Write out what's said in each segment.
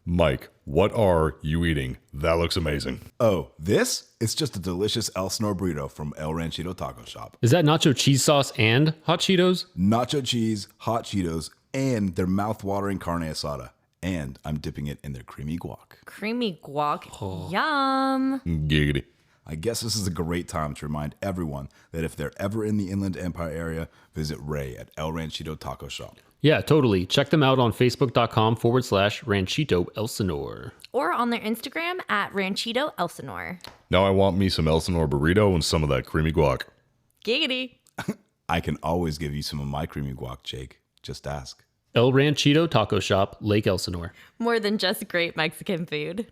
Mike, what are you eating? That looks amazing. Oh, this? It's just a delicious Elsinore burrito from El Ranchito Taco Shop. Is that nacho cheese sauce and hot Cheetos? Nacho cheese, hot Cheetos, and their mouth-watering carne asada. And I'm dipping it in their creamy guac. Creamy guac. Yum. Giggity. I guess this is a great time to remind everyone that if they're ever in the Inland Empire area, visit Ray at El Ranchito Taco Shop. Yeah, totally. Check them out on facebook.com/Ranchito Elsinore. Or on their Instagram at Ranchito Elsinore. Now I want me some Elsinore burrito and some of that creamy guac. Giggity. I can always give you some of my creamy guac, Jake. Just ask. El Ranchito Taco Shop, Lake Elsinore. More than just great Mexican food.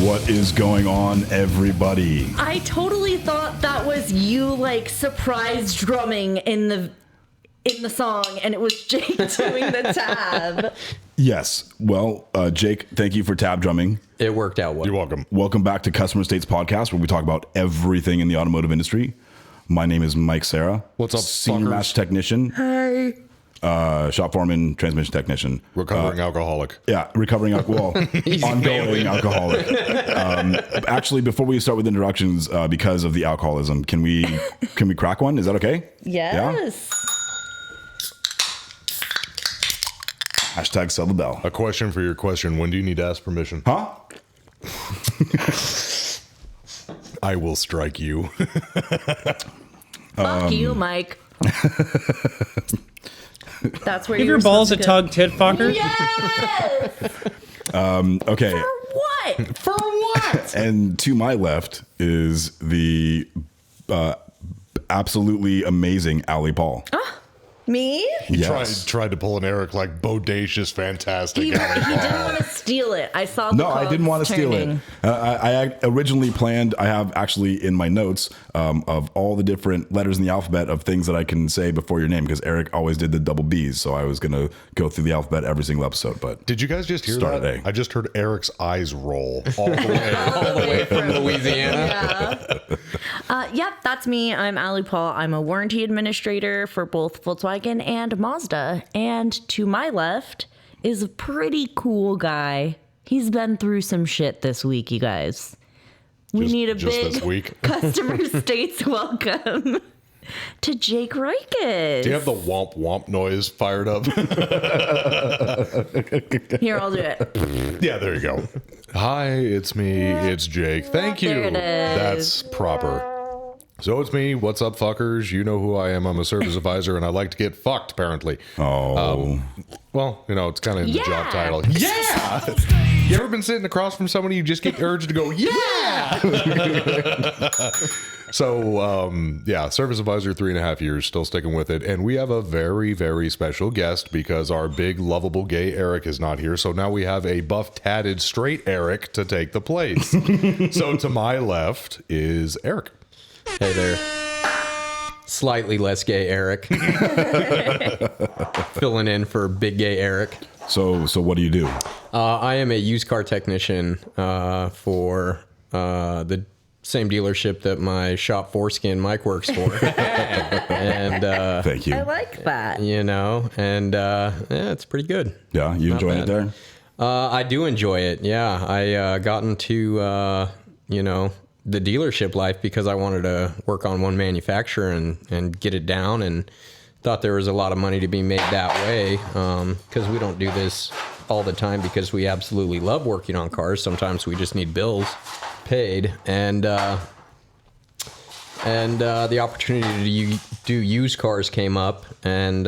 What is going on, everybody? I totally thought that was you, like, surprise drumming in the song, and it was Jake doing the tab. Yes. Well, Jake, thank you for tab drumming. It worked out well. You're welcome. Welcome back to Customer States Podcast, where we talk about everything in the automotive industry. My name is Mike Serra. What's up, Senior fuckers? Master Technician. Hey. Shop foreman, transmission technician. Recovering alcoholic. Yeah, recovering alcohol. Ongoing alcoholic. Actually, before we start with introductions, because of the alcoholism, can we crack one? Is that okay? Yes. Hashtag sell the bell. A question for your question. When do you need to ask permission? Huh? I will strike you. Fuck you, Mike. That's where Give you your were balls a supposed to tug, tit fucker. Yes! Okay. For what? For what? And to my left is the absolutely amazing Ali Paul. Me? Yes. Tried to pull an Eric like bodacious, fantastic. He didn't want to steal it. I saw the No, I didn't want to cogs steal turning. it. I originally planned, I have actually in my notes of all the different letters in the alphabet of things that I can say before your name, because Eric always did the double B's. So I was going to go through the alphabet every single episode. But Did you guys just hear Start that? today. I just heard Eric's eyes roll all the way. All the way From Louisiana. Yeah. Yep, that's me. I'm Ali Paul. I'm a warranty administrator for both Volkswagen and Mazda. And to my left is a pretty cool guy. He's been through some shit this week, you guys. We need a just big this week. customer states welcome to Jake Rikus. Do you have the womp womp noise fired up? Here, I'll do it. Yeah, there you go. Hi, it's me. It's Jake. Thank you. There it is. That's proper. So it's me. What's up, fuckers? You know who I am. I'm a service advisor, and I like to get fucked, apparently. oh, Well, you know, it's kind of in the job Yeah. title. Yeah! You ever been sitting across from somebody you just get urged to go, yeah! So, yeah, service advisor, 3.5 years, still sticking with it. And we have a very, very special guest because our big, lovable gay Eric is not here. So now we have a buff, tatted, straight Eric to take the place. So to my left is Eric. Hey there. Slightly less gay Eric. Filling in for big gay Eric. so what do you do? I am a used car technician for the same dealership that my shop Foreskin Mike works for. And, Thank you. I like that. you know, and yeah, it's pretty good. Yeah, you enjoying it bad. there? I do enjoy it. Yeah, I got into you know, the dealership life because I wanted to work on one manufacturer and get it down, and thought there was a lot of money to be made that way, because we don't do this all the time because we absolutely love working on cars. Sometimes we just need bills paid, and the opportunity to do used cars came up, and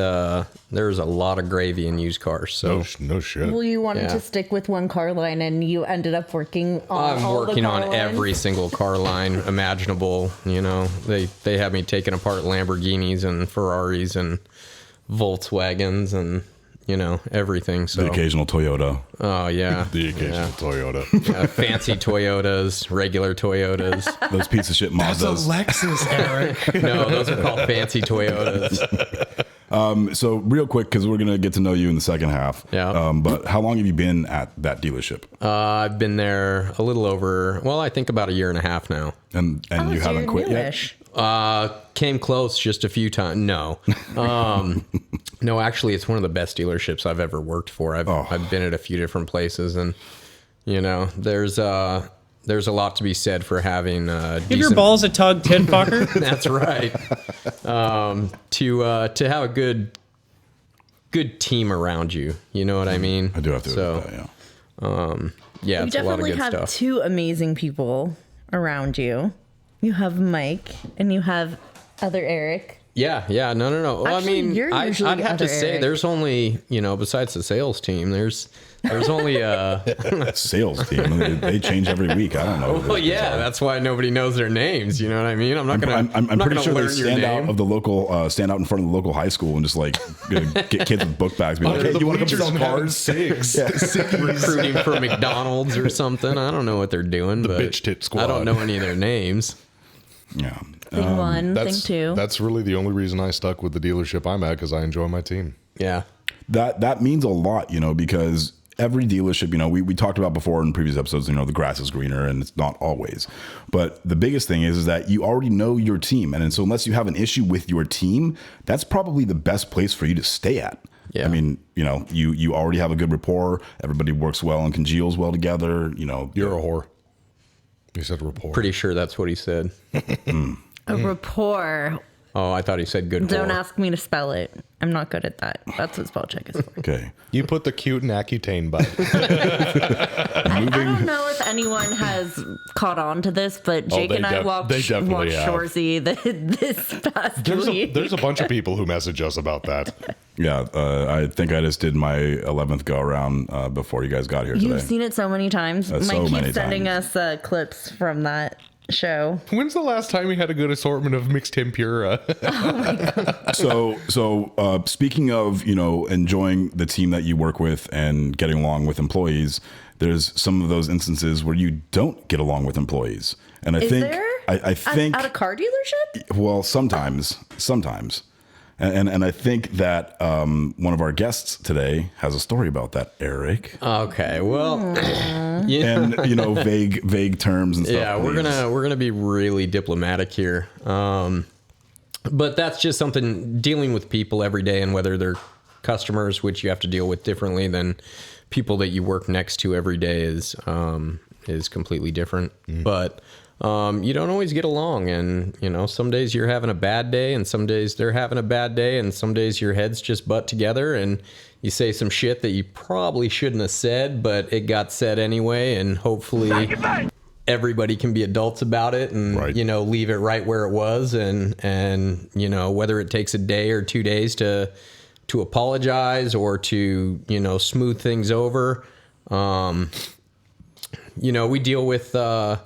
there's a lot of gravy in used cars. So No shit. Well, you wanted Yeah. to stick with one car line, and you ended up working on I'm all working the car on lines. every single car line imaginable. You know, they have me taking apart Lamborghinis and Ferraris and Volkswagens and everything. So The occasional Toyota. oh yeah, The occasional Toyota. yeah, fancy Toyotas, regular Toyotas. Those piece of shit Mazdas. Lexus, Eric. No, those are called fancy Toyotas. So real quick, because we're gonna get to know you in the second half. Yeah. But how long have you been at that dealership? I've been there a little over, well, I think about a year and a half now. And you so haven't you're quit yet? newish. Came close just a few times. No, no, actually, it's one of the best dealerships I've ever worked for. I've been at a few different places, and there's a lot to be said for having Give your balls a tug, tit fucker. That's right. To have a good team around you. You know what I mean? I do have to admit that, yeah. Yeah, You it's a lot of definitely good have stuff. two amazing people around you. You have Mike and you have other Eric. Yeah. No. Well, Actually, I mean, you're usually I'd have to other say Eric. there's only, besides the sales team, there's only Sales team. They change every week. I don't know. well, yeah, that's why nobody knows their names. You know what I mean? I'm not gonna. I'm not pretty gonna sure they learn your stand name. out of the local, stand out in front of the local high school and just like get kids with book bags. Be like, hey, you want to come sell cars? Six. Recruiting for McDonald's or something. I don't know what they're doing. The bitch tit squad. I don't know any of their names. Yeah. Thing one, thing That's two. That's really the only reason I stuck with the dealership I'm at, because I enjoy my team. Yeah. That means a lot, because every dealership, we talked about before in previous episodes, the grass is greener, and it's not always. But the biggest thing is that you already know your team. And so unless you have an issue with your team, that's probably the best place for you to stay at. Yeah. I mean, you already have a good rapport. Everybody works well and congeals well together. You're a whore. You said rapport. Pretty sure that's what he said. A rapport. Oh, I thought he said good. Don't whore. ask me to spell it. I'm not good at that. That's what spell check is for. Okay. You put the cute in Accutane, bud. I don't know if anyone has caught on to this, but Jake they and I they definitely watched have. Shorzy this past week. There's a bunch of people who message us about that. Yeah. I think I just did my 11th go around before you guys got here today. You've seen it so many times. Mike so keeps many sending times. us clips from that show. When's the last time we had a good assortment of mixed tempura? So speaking of, enjoying the team that you work with and getting along with employees, there's some of those instances where you don't get along with employees. And I Is think, there? I think, At a car dealership? well, sometimes. And I think that one of our guests today has a story about that, Eric. Okay. Well. And vague terms and stuff. Yeah, we're gonna be really diplomatic here. But that's just something, dealing with people every day, and whether they're customers, which you have to deal with differently than people that you work next to every day, is completely different. But you don't always get along, and some days you're having a bad day, and some days they're having a bad day, and some days your heads just butt together, and you say some shit that you probably shouldn't have said, but it got said anyway, and hopefully everybody can be adults about it and Right. leave it right where it was, and whether it takes a day or 2 days to apologize or to smooth things over. We deal with the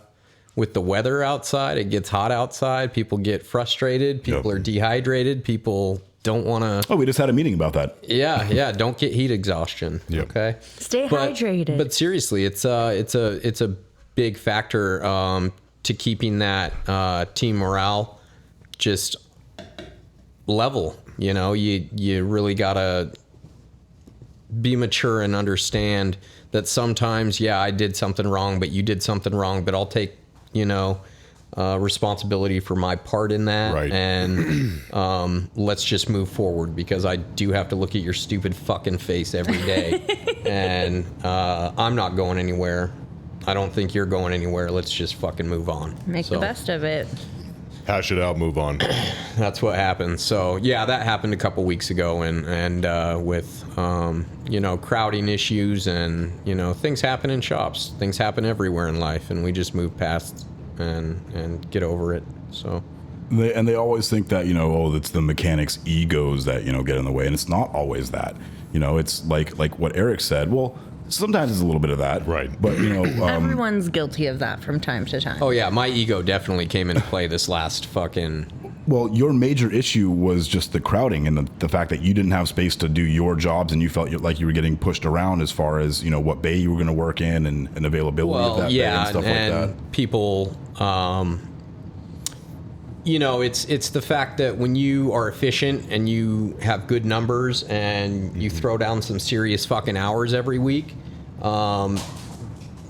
weather outside. It gets hot outside. People get frustrated. People Yep. are dehydrated. People don't want to. Oh, we just had a meeting about that. Yeah. Don't get heat exhaustion. Yep. Okay. Stay hydrated. But seriously, it's a big factor to keeping that team morale just level. You really gotta be mature and understand that sometimes, I did something wrong, but you did something wrong, but I'll take responsibility for my part in that. Right. And let's just move forward, because I do have to look at your stupid fucking face every day. And I'm not going anywhere. I don't think you're going anywhere. Let's just fucking move on. Make the best of it. Hash it out, move on. That's what happened. So that happened a couple weeks ago, and with crowding issues, and things happen in shops, things happen everywhere in life, and we just move past and get over it. So They always think that, it's the mechanics' egos that, get in the way. And it's not always that. It's like what Eric said. Well, sometimes it's a little bit of that. Right. But, Everyone's guilty of that from time to time. oh yeah, my ego definitely came into play this last fucking Well, your major issue was just the crowding and the fact that you didn't have space to do your jobs, and you felt like you were getting pushed around as far as, what bay you were going to work in and availability of that bay and stuff like that. People, it's the fact that when you are efficient and you have good numbers and you throw down some serious fucking hours every week,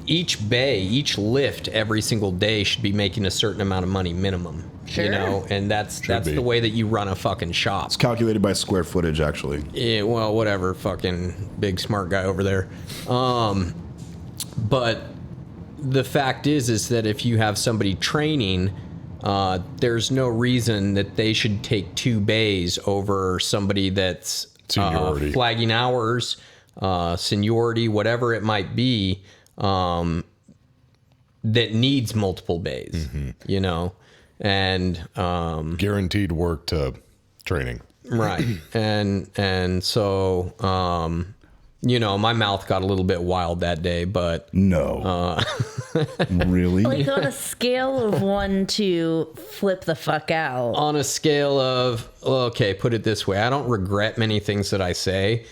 each bay, each lift every single day should be making a certain amount of money minimum. Sure. And that's the way that you run a fucking shop. It's calculated by square footage, actually. Yeah, well, whatever, fucking big smart guy over there. But the fact is that if you have somebody training, there's no reason that they should take 2 bays over somebody that's flagging hours, seniority, whatever it might be, that needs multiple bays, and guaranteed work to training. Right. And so my mouth got a little bit wild that day, but no. Really? Like on a scale of 1 to flip the fuck out. On a scale of, okay, put it this way, I don't regret many things that I say,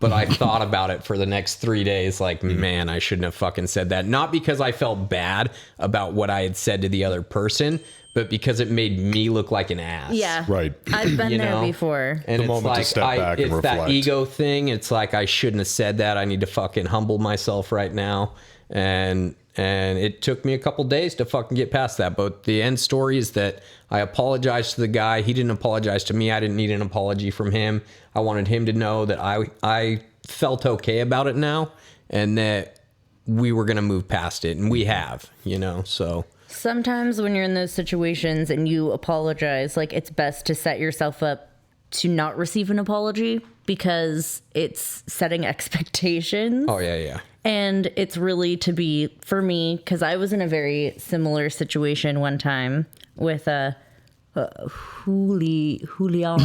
but I thought about it for the next 3 days, like, man, I shouldn't have fucking said that. Not because I felt bad about what I had said to the other person, but because it made me look like an ass. Yeah. Right. I've been there before. And The moment to step back and it's reflect. that ego thing. It's like, I shouldn't have said that. I need to fucking humble myself right now. And it took me a couple days to fucking get past that. But the end story is that I apologized to the guy. He didn't apologize to me. I didn't need an apology from him. I wanted him to know that I felt okay about it now, and that we were going to move past it. And we have, so. Sometimes when you're in those situations and you apologize, like, it's best to set yourself up to not receive an apology, because it's setting expectations. Oh, yeah. And it's really to be, for me, because I was in a very similar situation one time with Juliana.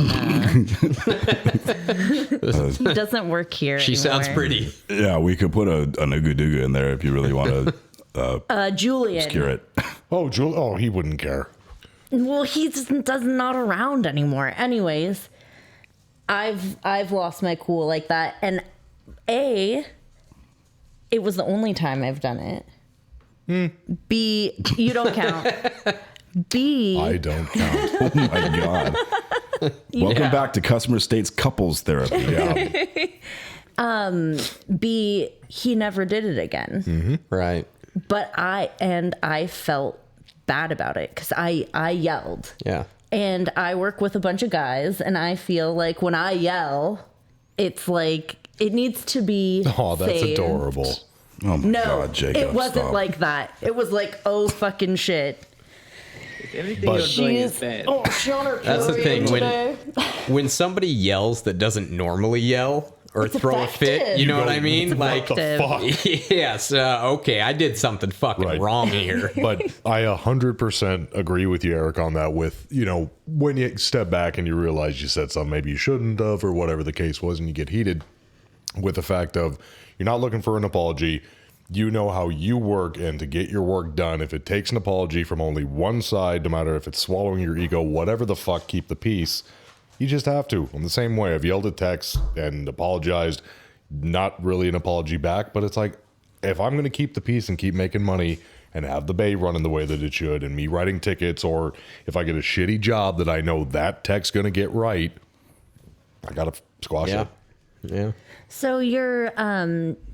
He doesn't work here She anymore. sounds pretty. Yeah, we could put a Nugu Dugu in there if you really want to Julian. obscure it. Oh, he wouldn't care. Well, he's not around anymore. Anyways, I've lost my cool like that, and it was the only time I've done it. B, you don't count. B, I don't count. Oh my God. Welcome back to Customer States Couples Therapy. Yeah. B, he never did it again. Mm-hmm. Right. But I felt bad about it because I yelled. Yeah. And I work with a bunch of guys, and I feel like when I yell, it's like it needs to be Oh, that's saved. adorable. Oh my No, God, Jacob. it wasn't stop. like that. It was like, oh fucking shit. Everything But- you're doing is bad. Oh, she on her That's the period thing, today. When somebody yells that doesn't normally yell or It's throw a fit, effective. you know what I mean? What the fuck? Yes, okay, I did something fucking Right. wrong here. But I 100% agree with you, Eric, on that. With, when you step back and you realize you said something maybe you shouldn't have, or whatever the case was, and you get heated with the fact of you're not looking for an apology. You know how you work, and to get your work done, if it takes an apology from only one side, no matter if it's swallowing your ego, whatever the fuck, keep the peace. You just have to. In the same way, I've yelled at Tex and apologized. Not really an apology back, but it's like, if I'm going to keep the peace and keep making money and have the bay running the way that it should, and me writing tickets, or if I get a shitty job that I know that tech's going to get right, I got to squash Yeah. it. Yeah. So your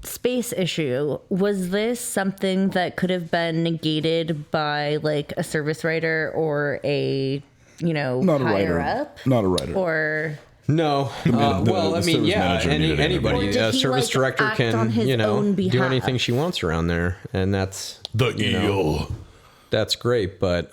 space issue, was this something that could have been negated by like a service writer or a, Not a higher writer. up? Not a writer. Or No. man- the Well, I service mean, yeah, manager needed anybody, Or did a he, service like, director act on can, his own do behalf? anything she wants around there. And that's The eel. that's great. But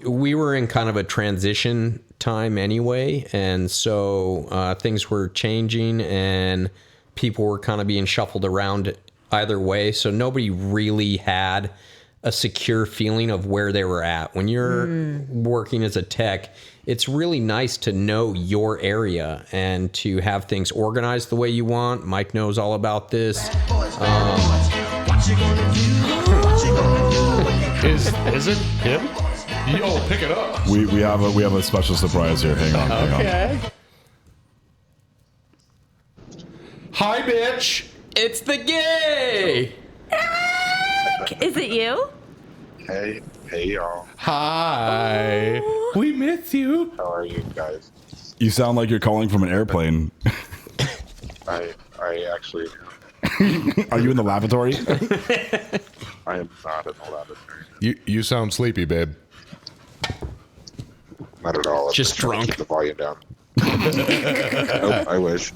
we were in kind of a transition time anyway. And so things were changing and people were kind of being shuffled around either way. So nobody really had a secure feeling of where they were at. When you're working as a tech, it's really nice to know your area and to have things organized the way you want. Mike knows all about this. Is it him? Yo, pick it up. We have a special surprise here. Hang on. Okay. Hi, bitch. It's the gay. Is it you? Hey y'all. Hi. We miss you. How are you guys? You sound like you're calling from an airplane. I actually, Are you in the lavatory? I am not in the laboratory. You sound sleepy, babe. Not at all. I'm Just trying to drunk. Keep the volume down. Nope, I wish.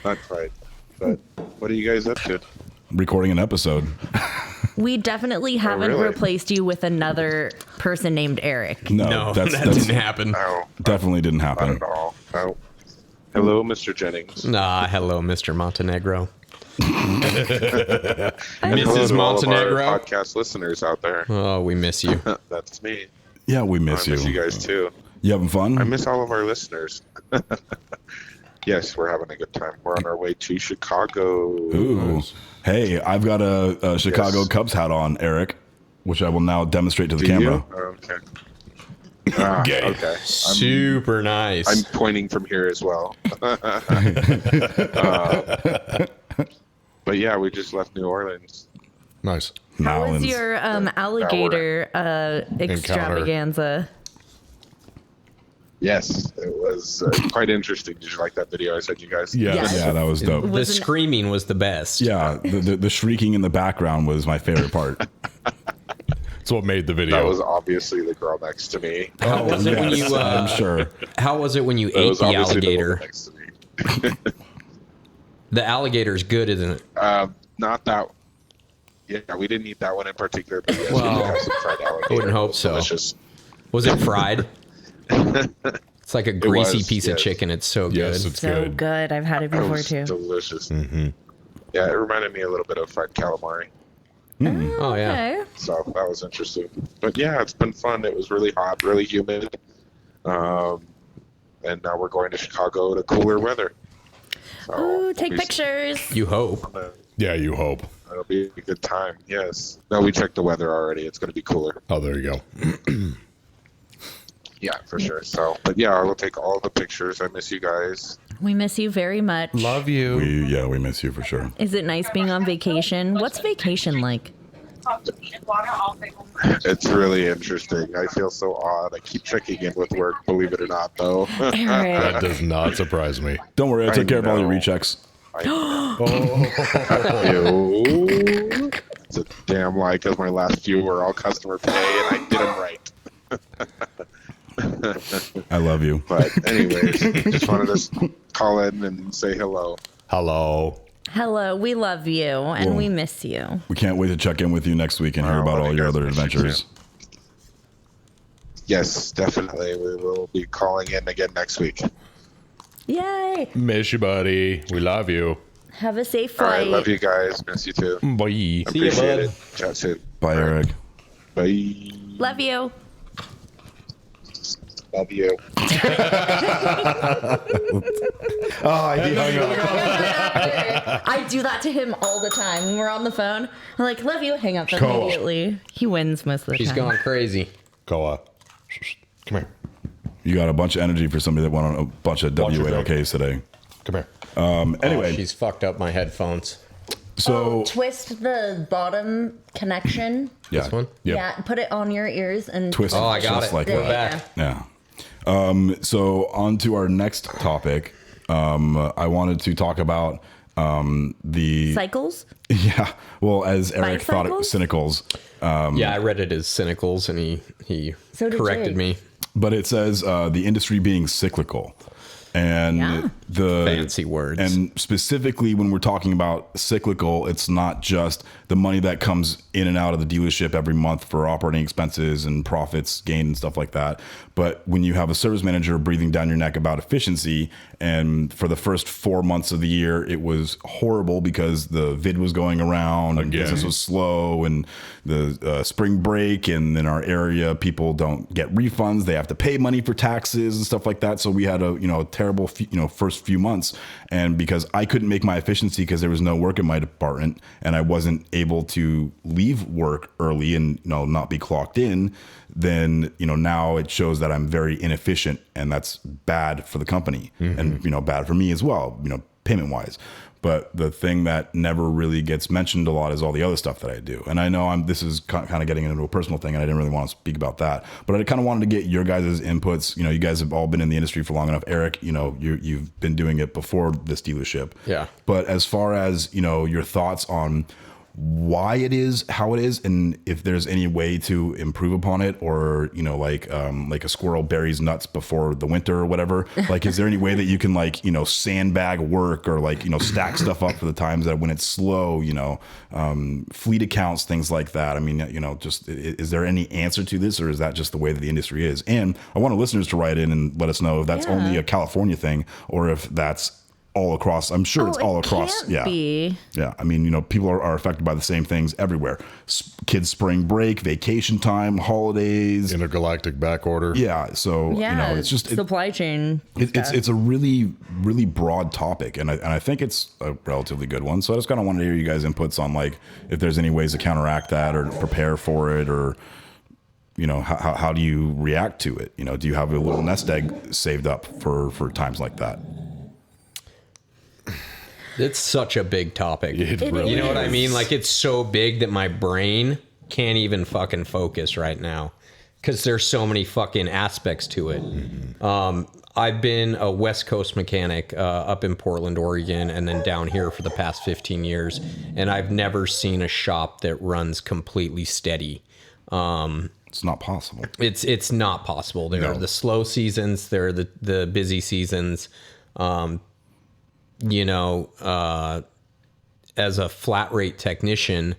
Not quite. But what are you guys up to? Recording an episode. We definitely haven't really? replaced you with another person named Eric. No, that didn't happen. No, Definitely didn't not happen. at all. No. Hello, Mr. Jennings. Nah, hello, Mr. Montenegro. And hello Mrs. to all of our Montenegro. podcast listeners out there. Oh, we miss you. That's me. Yeah, we miss I miss you. you guys too. You having fun? I miss all of our listeners. Yes, we're having a good time. We're on our way to Chicago. Ooh. Hey, I've got a Chicago Yes. Cubs hat on, Eric, which I will now demonstrate to the Do camera. you? Okay. Ah, Gay. okay. Super nice. I'm pointing from here as well. But yeah, we just left New Orleans. Nice. How was Nowlands. your alligator extravaganza? Yes, it was quite interesting. Did you like that video I sent you guys? Yeah. Yes. Yeah, that was dope. the Wasn't- screaming was the best. Yeah, the shrieking in the background was my favorite part. That's what made the video. That was obviously the girl next to me. How was it when you? I'm sure. How was it when you That ate was the obviously the woman alligator? next to me. The alligator's good, isn't it? Not that. Yeah, we didn't eat that one in particular, but yes, Well, we did have some fried alligator. I wouldn't hope It was so. Delicious. Was it fried? It's like a greasy was, piece of yes. chicken. It's so good. Yes, it's So good. good. I've had it It before was too. delicious. Yeah, it reminded me a little bit of fried calamari. Oh yeah. Okay. So that was interesting. But yeah, it's been fun. It was really hot, really humid. And now we're going to Chicago to cooler weather. So Ooh, take pictures. You hope. Yeah, you hope. It'll be a good time. Yes. No, we checked the weather already. It's going to be cooler. Oh, there you go. Yeah, for sure. So, but yeah, I will take all the pictures. I miss you guys. We miss you very much. Love you. We miss you for sure. Is it nice being on vacation? What's vacation like? It's really interesting. I feel so odd. I keep checking in with work, believe it or not, though. That Eric. does not surprise me. Don't worry, I took care of all your know. rechecks. Ew. It's a damn lie because my last few were all customer pay and I did them right. I love you. But anyways, just wanted to call in and say hello. Hello. Hello, we love you and we miss you. We can't wait to check in with you next week and hear Oh, about well, all you your guys other miss you adventures. Yes, definitely. We will be calling in again next week. Yay! Miss you, buddy. We love you. Have a safe All right, flight. love you guys. Miss you too. Bye. See ya, Appreciate bud. it. Chat soon. Bye, Eric. Bye. Love you. Love you. I do that to him all the time. When we're on the phone, I'm like, love you. Hang up Cool. immediately. He wins most of the She's time. gone crazy. Koa. Come here. You got a bunch of energy for somebody that went on a bunch of Watch your WAOKs today. Come here. Anyway, She's fucked up my headphones. so Twist the bottom connection. yeah, This one? Yep. Yeah, put it on your ears and twist. Oh, I got just it. like We're that. back. Yeah. So on to our next topic. I wanted to talk about the cycles. yeah. Well, as Eric thought it was cynicals, Yeah, I read it as cynicals, and he So did corrected Jake. me. but it says the industry being cyclical, and Yeah. the Fancy words. And specifically, when we're talking about cyclical, it's not just the money that comes in and out of the dealership every month for operating expenses and profits gained and stuff like that. But when you have a service manager breathing down your neck about efficiency, and for the first 4 months of the year, it was horrible because the vid was going around and Again. business was slow, and the spring break, and in our area, people don't get refunds; they have to pay money for taxes and stuff like that. So we had a terrible terrible, first few months. And because I couldn't make my efficiency because there was no work in my department and I wasn't able to leave work early and not be clocked in, then now it shows that I'm very inefficient, and that's bad for the company and bad for me as well, payment wise. But the thing that never really gets mentioned a lot is all the other stuff that I do. And I know this is kind of getting into a personal thing, and I didn't really want to speak about that. But I kind of wanted to get your guys' inputs. You guys have all been in the industry for long enough. Eric, you've been doing it before this dealership. Yeah. But as far as, your thoughts on why it is how it is, and if there's any way to improve upon it, or like a squirrel buries nuts before the winter or whatever, like is there any way that you can sandbag work, or stack stuff up for the times that when it's slow, fleet accounts, things like that? I mean, just is there any answer to this, or is that just the way that the industry is? And I want our listeners to write in and let us know if that's only a California thing, or if that's all across. I'm sure it's all across. Can't be. Yeah. I mean, people are affected by the same things everywhere. Kids' spring break, vacation time, holidays, intergalactic back order. Yeah. So it's just supply chain. It's a really, really broad topic, and I think it's a relatively good one. So I just kind of wanted to hear you guys' inputs on if there's any ways to counteract that or prepare for it, or how do you react to it? Do you have a little nest egg saved up for times like that? It's such a big topic. It really you know what I mean? It's so big that my brain can't even fucking focus right now because there's so many fucking aspects to it. I've been a West Coast mechanic up in Portland, Oregon, and then down here for the past 15 years. And I've never seen a shop that runs completely steady. It's not possible. It's not possible. There are the slow seasons. There are the busy seasons. As a flat rate technician,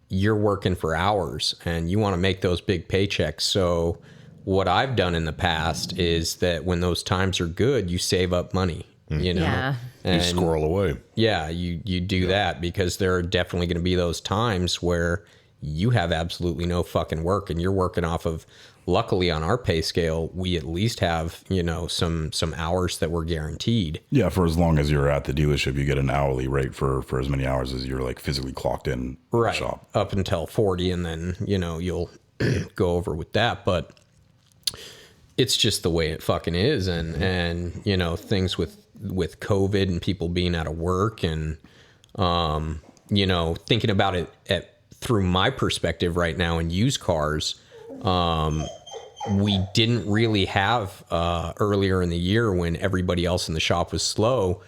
you're working for hours and you want to make those big paychecks. So what I've done in the past is that when those times are good, you save up money, Yeah. You squirrel away. Yeah, you do that, because there are definitely going to be those times where you have absolutely no fucking work and you're working off of, luckily on our pay scale, we at least have, some hours that we're guaranteed. Yeah, for as long as you're at the dealership, you get an hourly rate for as many hours as you're physically clocked in the shop. Up until 40, and then, you'll go over with that. But it's just the way it fucking is. And things with COVID and people being out of work and, thinking about it through my perspective right now in used cars, we didn't really have earlier in the year when everybody else in the shop was slow.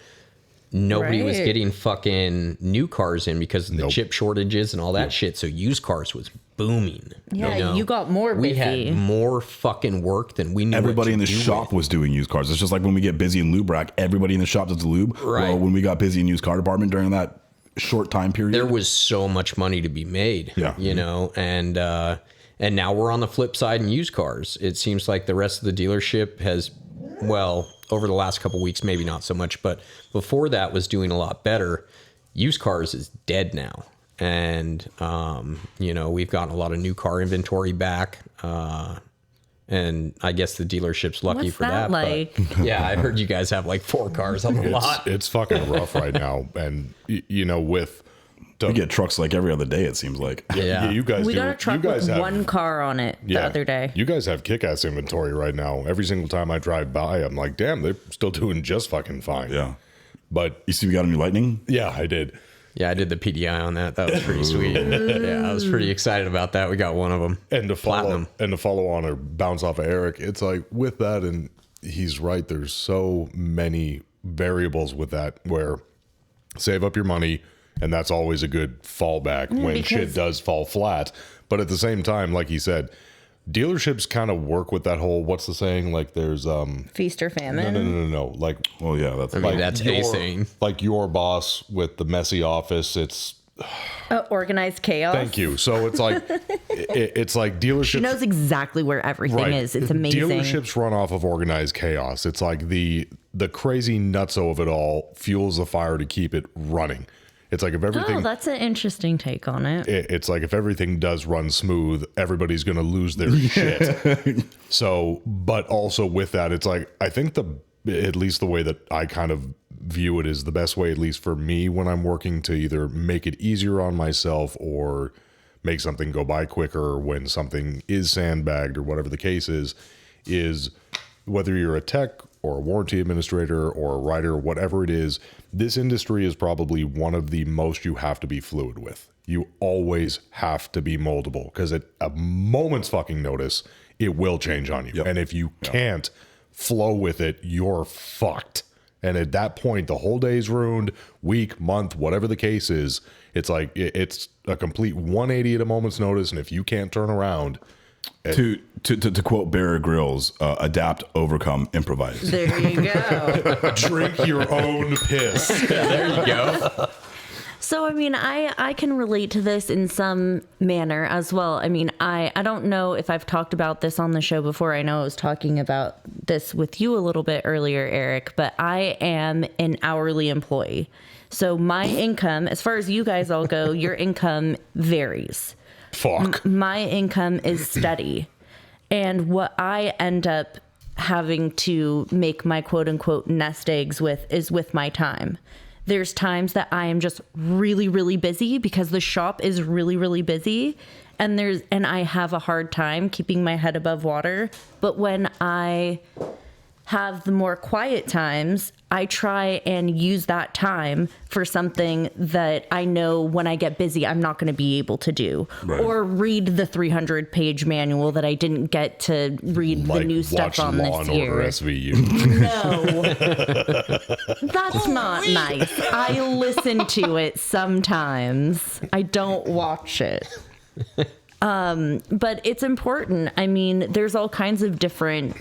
Nobody was getting fucking new cars in because of the chip shortages and all that shit. So used cars was booming. Yeah, you got more busy. We had more fucking work than we knew. Everybody in the shop was doing used cars. It's just like when we get busy in lube rack, everybody in the shop does the lube. Right. Well, when we got busy in used car department during that short time period, there was so much money to be made. Yeah. And now we're on the flip side in used cars. It seems like the rest of the dealership has, over the last couple of weeks, maybe not so much, but before that was doing a lot better. Used cars is dead now. And, we've gotten a lot of new car inventory back. And I guess the dealership's lucky What's for that that. like? But yeah, I heard you guys have 4 cars on the lot. It's fucking rough right now. And, with... we get trucks every other day, it seems like. Yeah. You guys We do. got a truck you guys with have, one car on it the other day. You guys have kick-ass inventory right now. Every single time I drive by, I'm like, damn, they're still doing just fucking fine. Yeah. But You see we got a new Lightning? yeah, I did. Yeah, I did the PDI on that. That was pretty sweet. Yeah, I was pretty excited about that. We got one of them. And to Platinum. follow on or bounce off of Eric, it's like with that, and he's right. There's so many variables with that where save up your money, and that's always a good fallback when shit does fall flat. But at the same time, like he said, dealerships kind of work with that whole, what's the saying? There's Feast or famine. no. Well, yeah, that's That's a saying. Like your boss with the messy office, it's Organized chaos. thank you. So it's like it's like dealerships. She knows exactly where everything is. It's amazing. Dealerships run off of organized chaos. It's like the crazy nutso of it all fuels the fire to keep it running. It's like if everything. Oh, that's an interesting take on it. It's like if everything does run smooth, everybody's going to lose their shit. So, but also with that, it's like I think the at least the way that I kind of view it is the best way, at least for me, when I'm working to either make it easier on myself or make something go by quicker when something is sandbagged or whatever the case is whether you're a tech or a warranty administrator or a writer, whatever it is, this industry is probably one of the most you have to be fluid with. You always have to be moldable because at a moment's fucking notice, it will change on you. Yep. And if you can't flow with it, you're fucked. And at that point, the whole day's ruined, week, month, whatever the case is. It's like it's a complete 180 at a moment's notice. And if you can't turn around, To quote Bear Grylls, adapt, overcome, improvise. There you go. drink your own piss. There you go. So, I mean, I can relate to this in some manner as well. I mean, I don't know if I've talked about this on the show before. I know I was talking about this with you a little bit earlier, Eric, but I am an hourly employee. So my income, as far as you guys all go, your income varies. Fuck. My income is steady. And what I end up having to make my quote unquote nest eggs with is with my time. There's times that I am just really, really busy because the shop is really, really busy and I have a hard time keeping my head above water. But when I have the more quiet times, I try and use that time for something that I know when I get busy, I'm not going to be able to do. Right. Or read the 300-page manual that I didn't get to read the new stuff on Law this and year. Order SVU. No, that's not nice. I listen to it sometimes. I don't watch it. But it's important. I mean, there's all kinds of different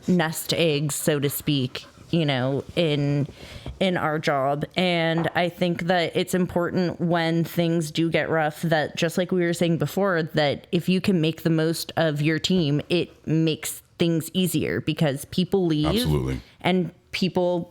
nest eggs, so to speak, you know, in our job. And I think that it's important when things do get rough that, just like we were saying before, that if you can make the most of your team, it makes things easier because people leave. Absolutely. And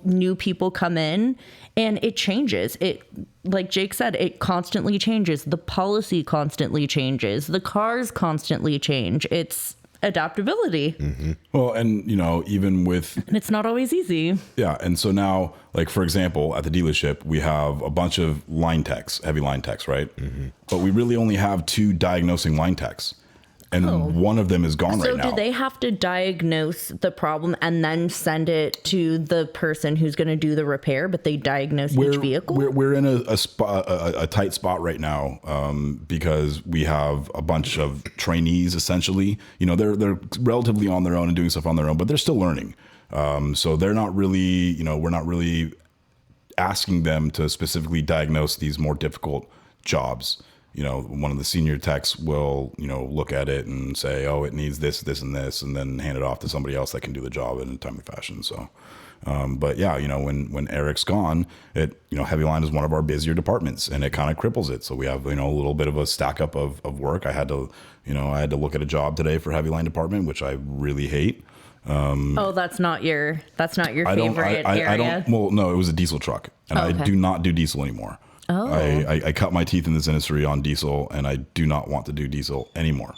new people come in and it changes. It, like Jake said, it constantly changes. The policy constantly changes. The cars constantly change. It's adaptability. Mm-hmm. Well, and you know, even with And it's not always easy. yeah, and so now, like for example, at the dealership, we have a bunch of line techs, heavy line techs, right? Mm-hmm. But we really only have 2 diagnosing line techs, and one of them is gone So right now. do they have to diagnose the problem and then send it to the person who's going to do the repair, but they diagnose each vehicle? We're in a tight spot right now because we have a bunch of trainees. Essentially, you know, they're relatively on their own and doing stuff on their own, but they're still learning. So they're not really, you know, we're not really asking them to specifically diagnose these more difficult jobs. You know, one of the senior techs will, you know, look at it and say, oh, it needs this, this, and this, and then hand it off to somebody else that can do the job in a timely fashion. So, but yeah, you know, when Eric's gone, you know, heavy line is one of our busier departments and it kind of cripples it. So we have, you know, a little bit of a stack up of work. I had to look at a job today for heavy line department, which I really hate. That's not your favorite area. I don't, well, no, it was a diesel truck and I do not do diesel anymore. Oh. I cut my teeth in this industry on diesel, and I do not want to do diesel anymore.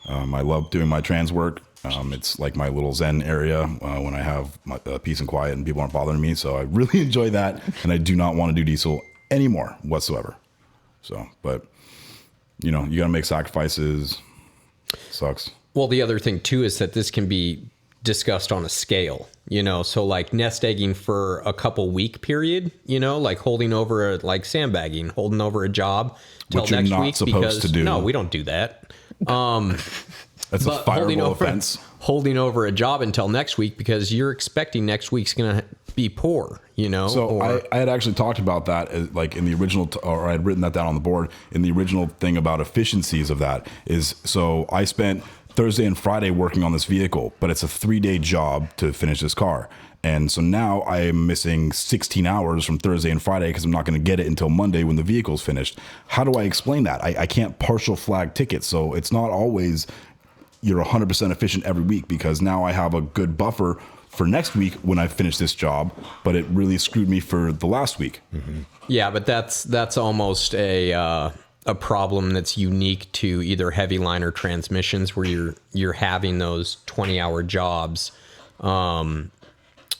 I love doing my trans work. It's like my little zen area when I have my peace and quiet and people aren't bothering me. So I really enjoy that, and I do not want to do diesel anymore whatsoever. So, but you know, you got to make sacrifices. Sucks. Well, the other thing too is that this can be discussed on a scale, you know, so like nest egging for a couple week period, you know, like holding over like sandbagging, holding over a job till Which you're next not week supposed because to do. No, we don't do that. That's a fireable offense. Holding over a job until next week because you're expecting next week's going to be poor, you know? So I had actually talked about that like in the original, or I had written that down on the board in the original thing about efficiencies of that is, so I spent Thursday and Friday working on this vehicle, but it's a 3-day job to finish this car. And so now I am missing 16 hours from Thursday and Friday because I'm not going to get it until Monday when the vehicle's finished. How do I explain that? I can't partial flag tickets. So it's not always you're 100% efficient every week because now I have a good buffer for next week when I finish this job, but it really screwed me for the last week. Mm-hmm. Yeah, but that's almost a problem that's unique to either heavy line or transmissions where you're having those 20-hour jobs.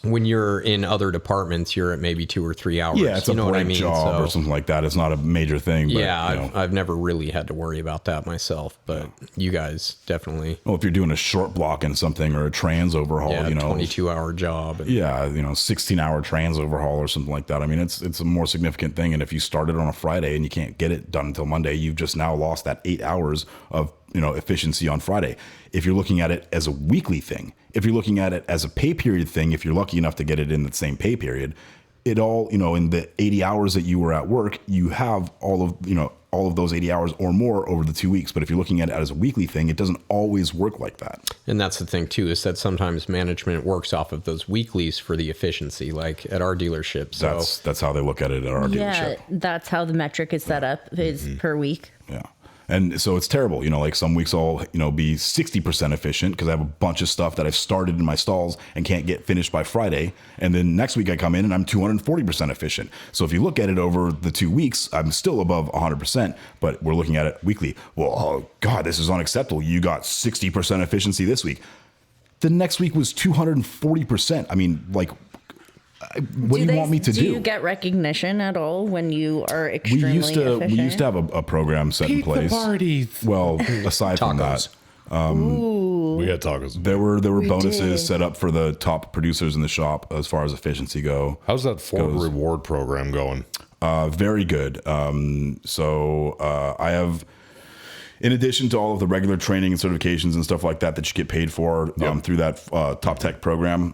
when you're in other departments, you're at maybe 2 or 3 hours. Yeah, it's a break job or something like that. It's not a major thing. But, yeah, I've never really had to worry about that myself, but you guys definitely. Well, if you're doing a short block in something or a trans overhaul, 22-hour job. 16-hour trans overhaul or something like that. I mean, it's a more significant thing. And if you started on a Friday and you can't get it done until Monday, you've just now lost that 8 hours of efficiency on Friday. If you're looking at it as a weekly thing, if you're looking at it as a pay period thing, if you're lucky enough to get it in the same pay period, it all, in the 80 hours that you were at work, you have all of those 80 hours or more over the 2 weeks. But if you're looking at it as a weekly thing, it doesn't always work like that. And that's the thing too, is that sometimes management works off of those weeklies for the efficiency, like at our dealership. So that's how they look at it at our dealership. Yeah, that's how the metric is set up, is per week. Yeah. And so it's terrible, like some weeks I'll, be 60% efficient because I have a bunch of stuff that I've started in my stalls and can't get finished by Friday. And then next week I come in and I'm 240% efficient. So if you look at it over the 2 weeks, I'm still above 100%, but we're looking at it weekly. Well, oh God, this is unacceptable. You got 60% efficiency this week. The next week was 240%. I mean, what do you want me to do? Do you get recognition at all when you are extremely efficient? We used to have a program set in place. Party. Well, aside from that, we had tacos. there were bonuses set up for the top producers in the shop as far as efficiency go. How's that Ford reward program going? Very good. So I have, in addition to all of the regular training and certifications and stuff like that you get paid for through that Top Tech program.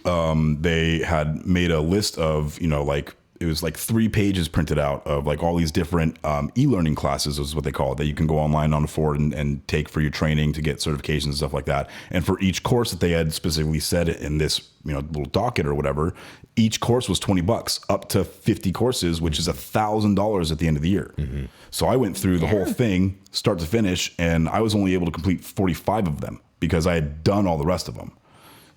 They had made a list of, it was 3 pages printed out of all these different e-learning classes is what they call it, that you can go online on Ford and take for your training to get certifications and stuff like that. And for each course that they had specifically said in this, little docket or whatever, each course was $20 up to 50 courses, which is $1,000 at the end of the year. Mm-hmm. So I went through the whole thing, start to finish, and I was only able to complete 45 of them because I had done all the rest of them.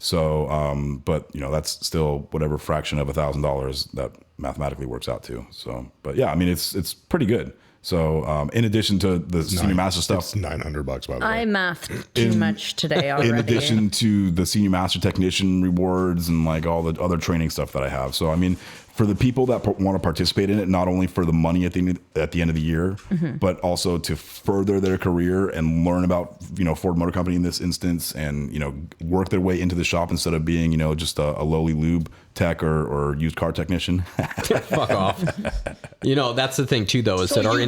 So, but that's still whatever fraction of $1,000 that mathematically works out to. So, but yeah, I mean, it's pretty good. So, in addition to the senior master stuff, it's $900 by the way. I mathed too much today already. In addition to the senior master technician rewards and all the other training stuff that I have. So, I mean, for the people that want to participate in it, not only for the money at the end of the year, but also to further their career and learn about, Ford Motor Company in this instance and, work their way into the shop instead of being, just a lowly lube tech or used car technician. Fuck off. That's the thing too, though, is that our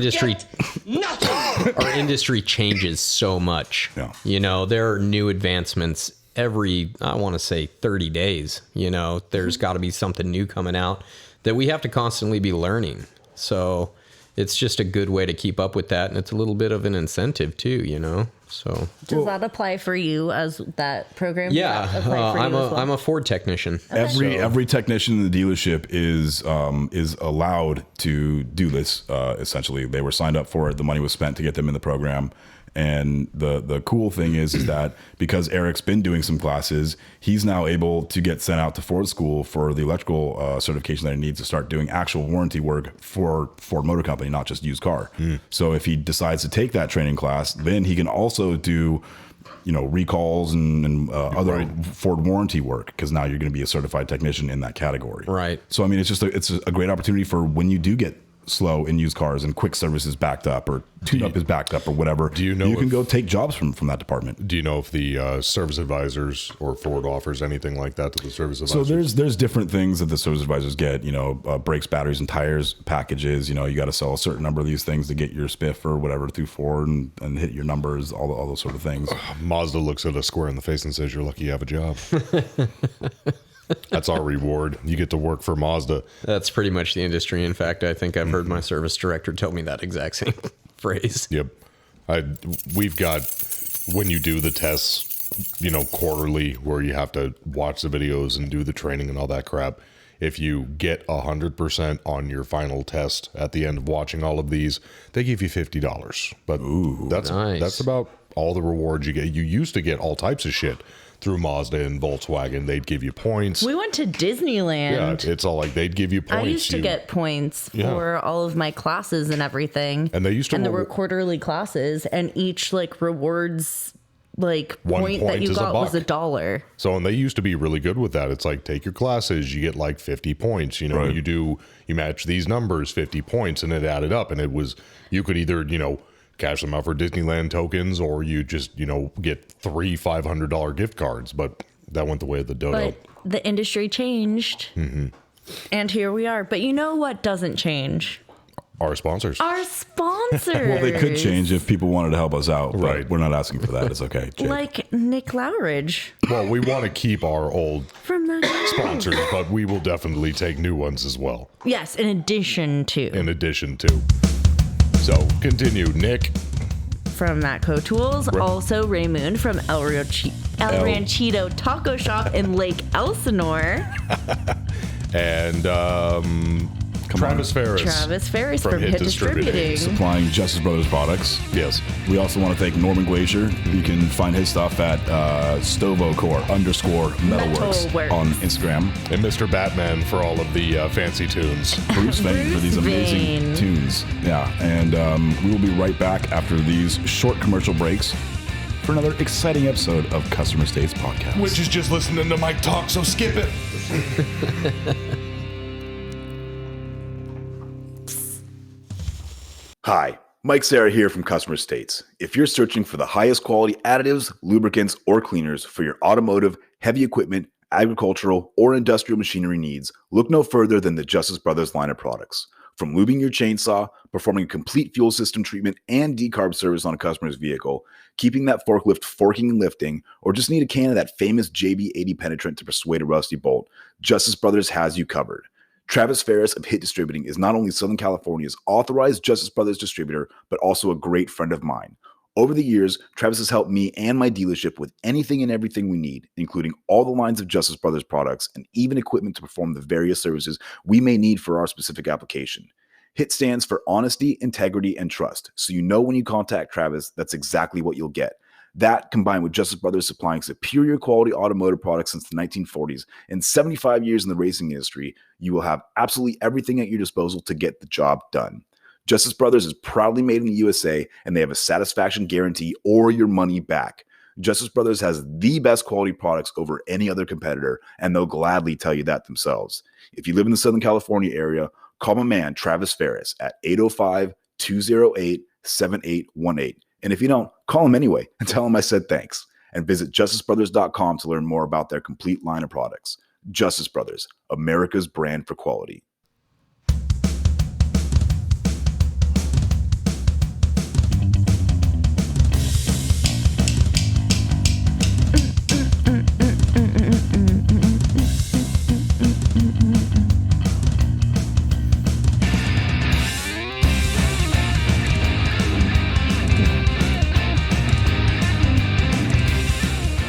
industry changes so much. Yeah. There are new advancements every, I want to say 30 days, there's got to be something new coming out that we have to constantly be learning. So it's just a good way to keep up with that. And it's a little bit of an incentive too, so. Does that apply for you as that program? Yeah. I'm a Ford technician. Okay. Every technician in the dealership is allowed to do this. Essentially, they were signed up for it. The money was spent to get them in the program. And the cool thing is that because Eric's been doing some classes, he's now able to get sent out to Ford School for the electrical certification that he needs to start doing actual warranty work for Ford Motor Company, not just used car. So if he decides to take that training class, then he can also do recalls and other Ford warranty work, because now you're going to be a certified technician in that category. Right. So I mean, it's a great opportunity for when you do get slow in used cars and quick service is backed up or tune-up is backed up or whatever, you can go take jobs from that department. Do you know if the service advisors or Ford offers anything like that to the service advisors? So there's different things that the service advisors get, brakes, batteries, and tires packages. You got to sell a certain number of these things to get your spiff or whatever through Ford and hit your numbers, all those sort of things. Mazda looks at us square in the face and says, "You're lucky you have a job." That's our reward. You get to work for Mazda. That's pretty much the industry. In fact, I think I've heard my service director tell me that exact same phrase. Yep. We've got, when you do the tests, quarterly, where you have to watch the videos and do the training and all that crap. If you get 100% on your final test at the end of watching all of these, they give you $50. But that's about all the rewards you get. You used to get all types of shit through Mazda and Volkswagen. They'd give you points. We went to Disneyland. Yeah, it's all they'd give you points. I used to get points for all of my classes and everything. And they used to, and there were quarterly classes, and each rewards like One point that point you is a got was buck. $1. So, and they used to be really good with that. It's like, take your classes, you get like 50 points. You know, Right. you match these numbers, 50 points, and it added up. And you could either, cash them out for Disneyland tokens, or you just, get 3 $500 gift cards. But that went the way of the dodo. But the industry changed. Mm-hmm. And here we are. But you know what doesn't change? Our sponsors. Our sponsors. Well, they could change if people wanted to help us out, but Right. we're not asking for that. It's okay. Jake. Like Nick Lowridge Well, we want to keep our old from that. sponsors, but we will definitely take new ones as well, Yes, in addition to. in addition to. So, continue, Nick. From Matco Tools, also Raymoon from El Ranchito Taco Shop in Lake Elsinore. And Travis Ferris. Travis Ferris from Hit Distributing. Supplying Justice Brothers products. Yes. We also want to thank Norman Glacier. You can find his stuff at Stovocore_Metalworks on Instagram. And Mr. Batman for all of the fancy tunes. Bruce Vane for these Bruce amazing Vane. tunes. Yeah, and we will be right back after these short commercial breaks for another exciting episode of Customer States Podcast. Which is just listening to Mike talk, so skip it. Hi, Mike Serra here from Customer States. If you're searching for the highest quality additives, lubricants, or cleaners for your automotive, heavy equipment, agricultural, or industrial machinery needs, look no further than the Justice Brothers line of products. From lubing your chainsaw, performing a complete fuel system treatment and decarb service on a customer's vehicle, keeping that forklift forking and lifting, or just need a can of that famous JB80 penetrant to persuade a rusty bolt, Justice Brothers has you covered. Travis Ferris of Hit Distributing is not only Southern California's authorized Justice Brothers distributor, but also a great friend of mine. Over the years, Travis has helped me and my dealership with anything and everything we need, including all the lines of Justice Brothers products and even equipment to perform the various services we may need for our specific application. HIT stands for honesty, integrity, and trust. So you know when you contact Travis, that's exactly what you'll get. That, combined with Justice Brothers supplying superior quality automotive products since the 1940s and 75 years in the racing industry, you will have absolutely everything at your disposal to get the job done. Justice Brothers is proudly made in the USA, and they have a satisfaction guarantee or your money back. Justice Brothers has the best quality products over any other competitor, and they'll gladly tell you that themselves. If you live in the Southern California area, call my man Travis Ferris at 805-208-7818. And if you don't, call him anyway and tell him I said thanks. And visit justicebrothers.com to learn more about their complete line of products. Justice Brothers, America's brand for quality.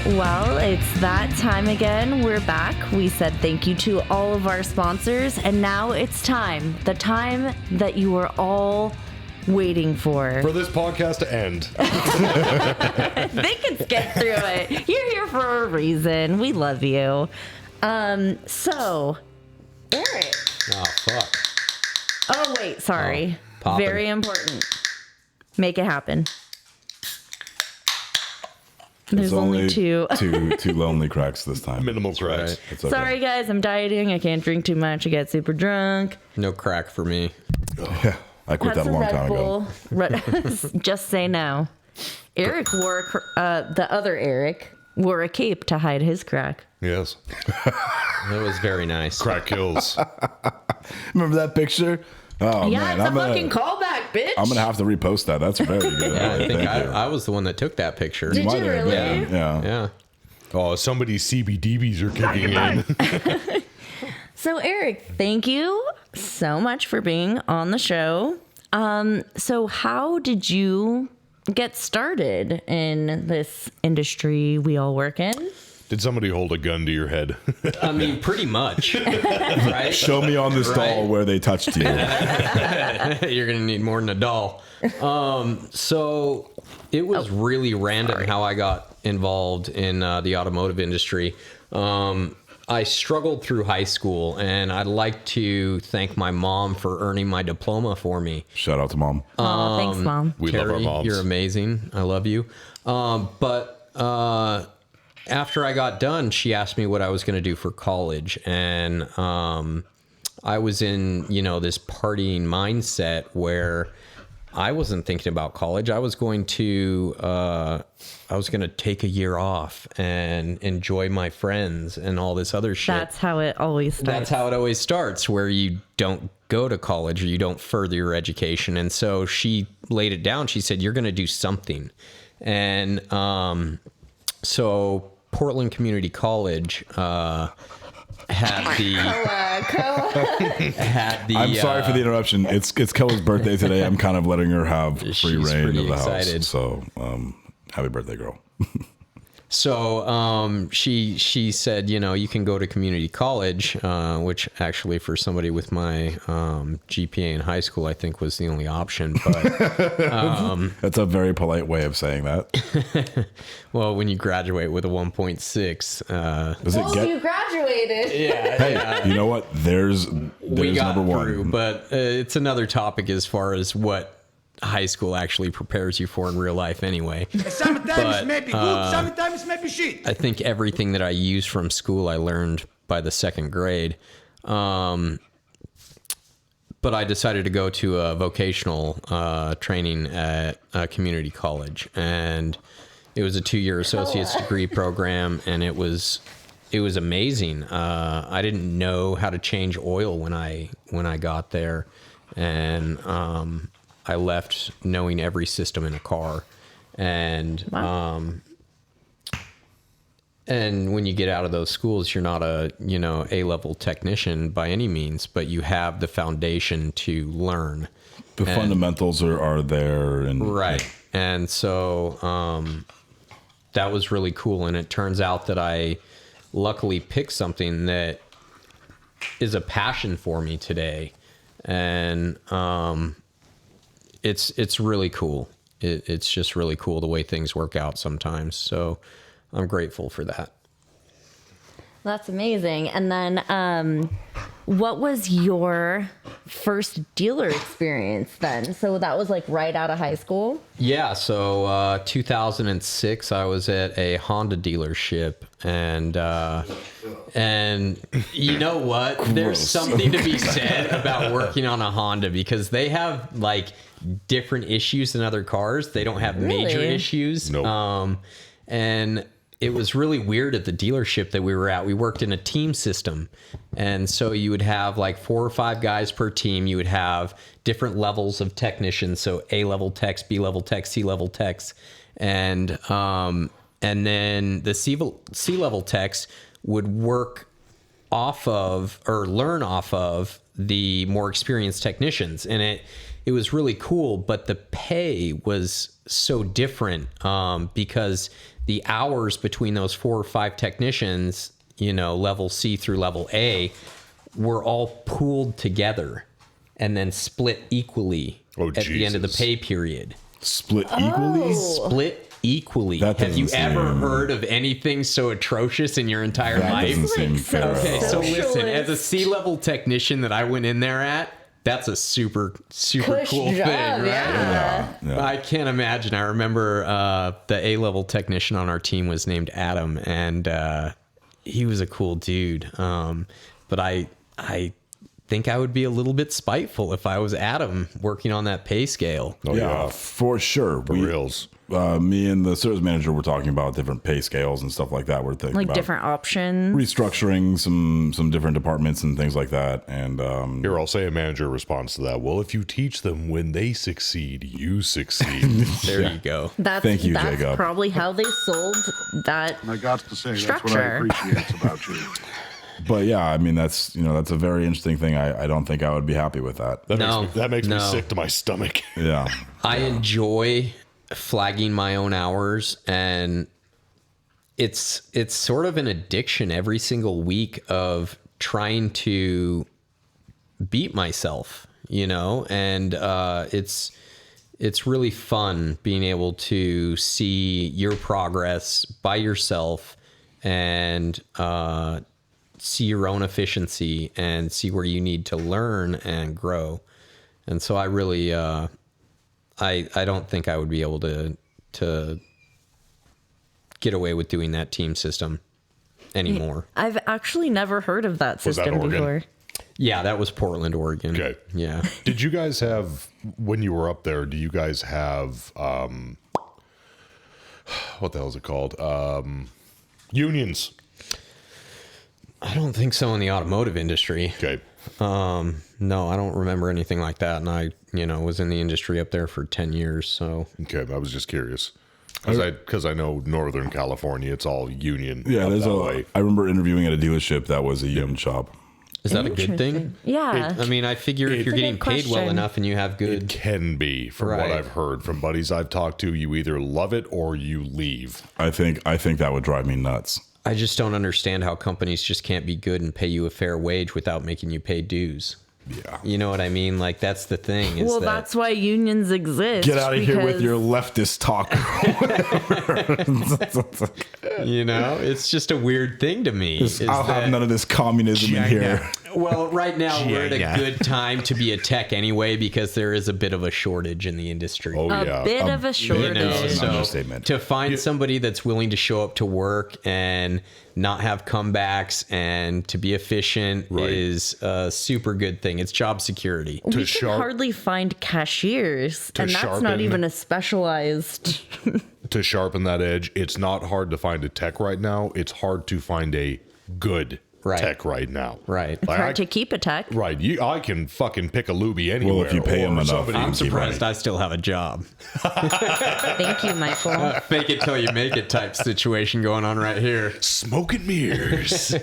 Well, it's that time again. We're back. We said thank you to all of our sponsors, and now it's time. The time that you were all waiting for. For this podcast to end. They can get through it. You're here for a reason. We love you. So, Eric. Oh, fuck. Oh, wait, sorry. poppin'. Very important. Make it happen. There's only two. two lonely cracks this time. Minimal cracks. right. It's okay. Sorry, guys. I'm dieting. I can't drink too much. I get super drunk. No crack for me. Yeah, I quit Had that a some long Red time ago. Bull. Just say no. Eric wore the other Eric wore a cape to hide his crack. Yes. That was very nice. Crack kills. Remember that picture? Oh Yeah, man, it's I'm a fucking callback, bitch. I'm gonna have to repost that. That's very good. Yeah, I think Thank you. I was the one that took that picture. Did Might you have really? been, Yeah. Yeah. Oh, somebody's CBDBs are kicking in. So, Eric, thank you so much for being on the show. So how did you get started in this industry we all work in? Did somebody hold a gun to your head? I mean, pretty much. Right? Show me on this doll Right. where they touched you. You're going to need more than a doll. So it was really random how I got involved in the automotive industry. I struggled through high school, and I'd like to thank my mom for earning my diploma for me. Shout out to mom. Oh, thanks, Mom. We love our Carrie, moms. you're amazing. I love you. But after I got done, she asked me what I was going to do for college. And I was in, this partying mindset where I wasn't thinking about college. I was going to take a year off and enjoy my friends and all this other shit. That's how it always starts. That's how it always starts, where you don't go to college or you don't further your education. And so she laid it down. She said, you're going to do something. And so Portland Community College had the I'm sorry for the interruption. It's Kella's birthday today. I'm kind of letting her have free She's reign pretty of the excited. house. So happy birthday, girl. So she said, you can go to community college, which actually for somebody with my GPA in high school, I think was the only option. But That's a very polite way of saying that. well, when you graduate with a 1.6, Does it get? You graduated. Hey, you know what? There's we got number through. one. But it's another topic as far as what high school actually prepares you for in real life anyway. Sometimes it may be good, sometimes it may be shit. I think everything that I used from school I learned by the second grade. But I decided to go to a vocational training at a community college, and it was a 2-year associate's degree program, and it was amazing. I didn't know how to change oil when I got there, and I left knowing every system in a car. And and when you get out of those schools, you're not a A-level technician by any means, but you have the foundation to learn. The fundamentals are there, and Right. And so that was really cool. And it turns out that I luckily picked something that is a passion for me today. And it's really cool. It's just really cool the way things work out sometimes. So I'm grateful for that. That's amazing. And then what was your first dealer experience then? So that was like right out of high school? Yeah, so 2006, I was at a Honda dealership, and you know what? There's something to be said about working on a Honda, because they have like different issues than other cars. They don't have major Really? issues. Nope. And it was really weird at the dealership that we were at. We worked in a team system. And so you would have like 4 or 5 guys per team. You would have different levels of technicians. So A-level techs, B-level techs, C-level techs. And then the C-level techs would work off of or learn off of the more experienced technicians. And it was really cool, but the pay was so different because the hours between those 4 or 5 technicians, level C through level A, were all pooled together and then split equally at the end of the Jesus. pay period. split equally. Split equally. That Have you doesn't ever seem- heard of anything so atrocious in your entire That life? doesn't seem fair. Okay, at all. so listen, Socialist. as a C-level technician that I went in there at, that's a super Cush cool job, thing, right? yeah. Yeah. I can't imagine. I remember the A-level technician on our team was named Adam, and he was a cool dude. But I think I would be a little bit spiteful if I was Adam working on that pay scale. Oh, Yeah, for sure. For reals. Me and the service manager were talking about different pay scales and stuff like that. We're thinking Like about different options. restructuring some different departments and things like that. And Here, I'll say a manager responds to that. Well, if you teach them when they succeed, you succeed. There you go. Thank you, that's Jacob. probably how they sold that. And I got to say, that's what I Structure. appreciate about you. but yeah, I mean that's a very interesting thing. I don't think I would be happy with that. That makes me No. sick to my stomach. Yeah. I enjoy flagging my own hours, and it's sort of an addiction every single week of trying to beat myself, and it's really fun being able to see your progress by yourself and see your own efficiency and see where you need to learn and grow. And so I really I don't think I would be able to get away with doing that team system anymore. I've actually never heard of that Was that system Oregon? before. Yeah, that was Portland, Oregon. Okay. Yeah. Did you guys have, when you were up there, do you guys have, what the hell is it called? Unions. I don't think so in the automotive industry. Okay. No, I don't remember anything like that. And I, was in the industry up there for 10 years. So Okay. I was just curious. Because I know Northern California, it's all union. Yeah, up there's that way. I remember interviewing at a dealership that was a union shop. is that a good thing? Interesting. Yeah. I mean, I figure if you're a getting good paid well question. enough and you have It good, can be, from what Right. I've heard from buddies I've talked to. You either love it or you leave. I think that would drive me nuts. I just don't understand how companies just can't be good and pay you a fair wage without making you pay dues. Yeah. You know what I mean? Like, that's the thing. Is Well, that, that's why unions exist. Get out of here with because- your leftist talk. it's just a weird thing to me. is I'll have that- none of this communism in here. Well, right now we're at a China. good time to be a tech anyway because there is a bit of a shortage in the industry. Oh, A yeah. bit of a shortage. It's an So understatement. to find somebody that's willing to show up to work and not have comebacks and to be efficient Right. is a super good thing. It's job security. We can sharp- hardly find cashiers, and that's not sharpen- even a specialized. To sharpen that edge, it's not hard to find a tech right now. It's hard to find a good Right. tech right now. Right. Like, Hard to keep a tech. Right. I can fucking pick a looby anywhere. if you pay or him enough. somebody- I'm keep surprised running. I still have a job. Thank you, Michael. Fake it till you make it type situation going on right here. Smoke and mirrors.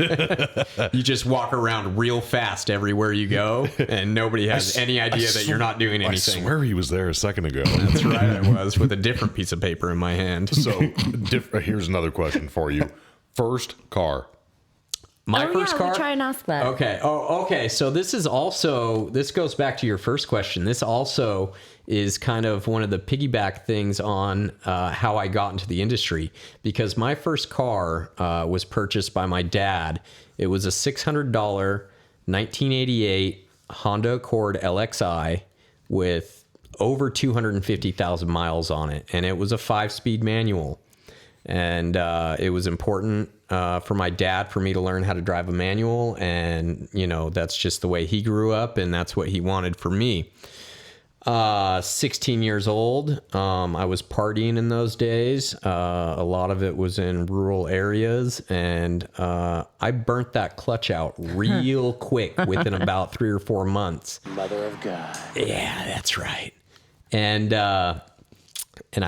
You just walk around real fast everywhere you go, and nobody has any idea that you're not doing I anything. swear he was there a second ago. That's right, I was with a different piece of paper in my hand. So here's another question for you. First car. My oh, first yeah, car. we try and ask that. Okay. Oh, okay. So this goes back to your first question. This also is kind of one of the piggyback things on how I got into the industry, because my first car was purchased by my dad. It was a $600 1988 Honda Accord LXI with over 250,000 miles on it, and it was a 5-speed manual. And it was important for my dad for me to learn how to drive a manual, and that's just the way he grew up, and that's what he wanted for me. 16 years old, I was partying in those days. A lot of it was in rural areas, and I burnt that clutch out real quick within about 3 or 4 months. Mother of God. Yeah, that's right. And I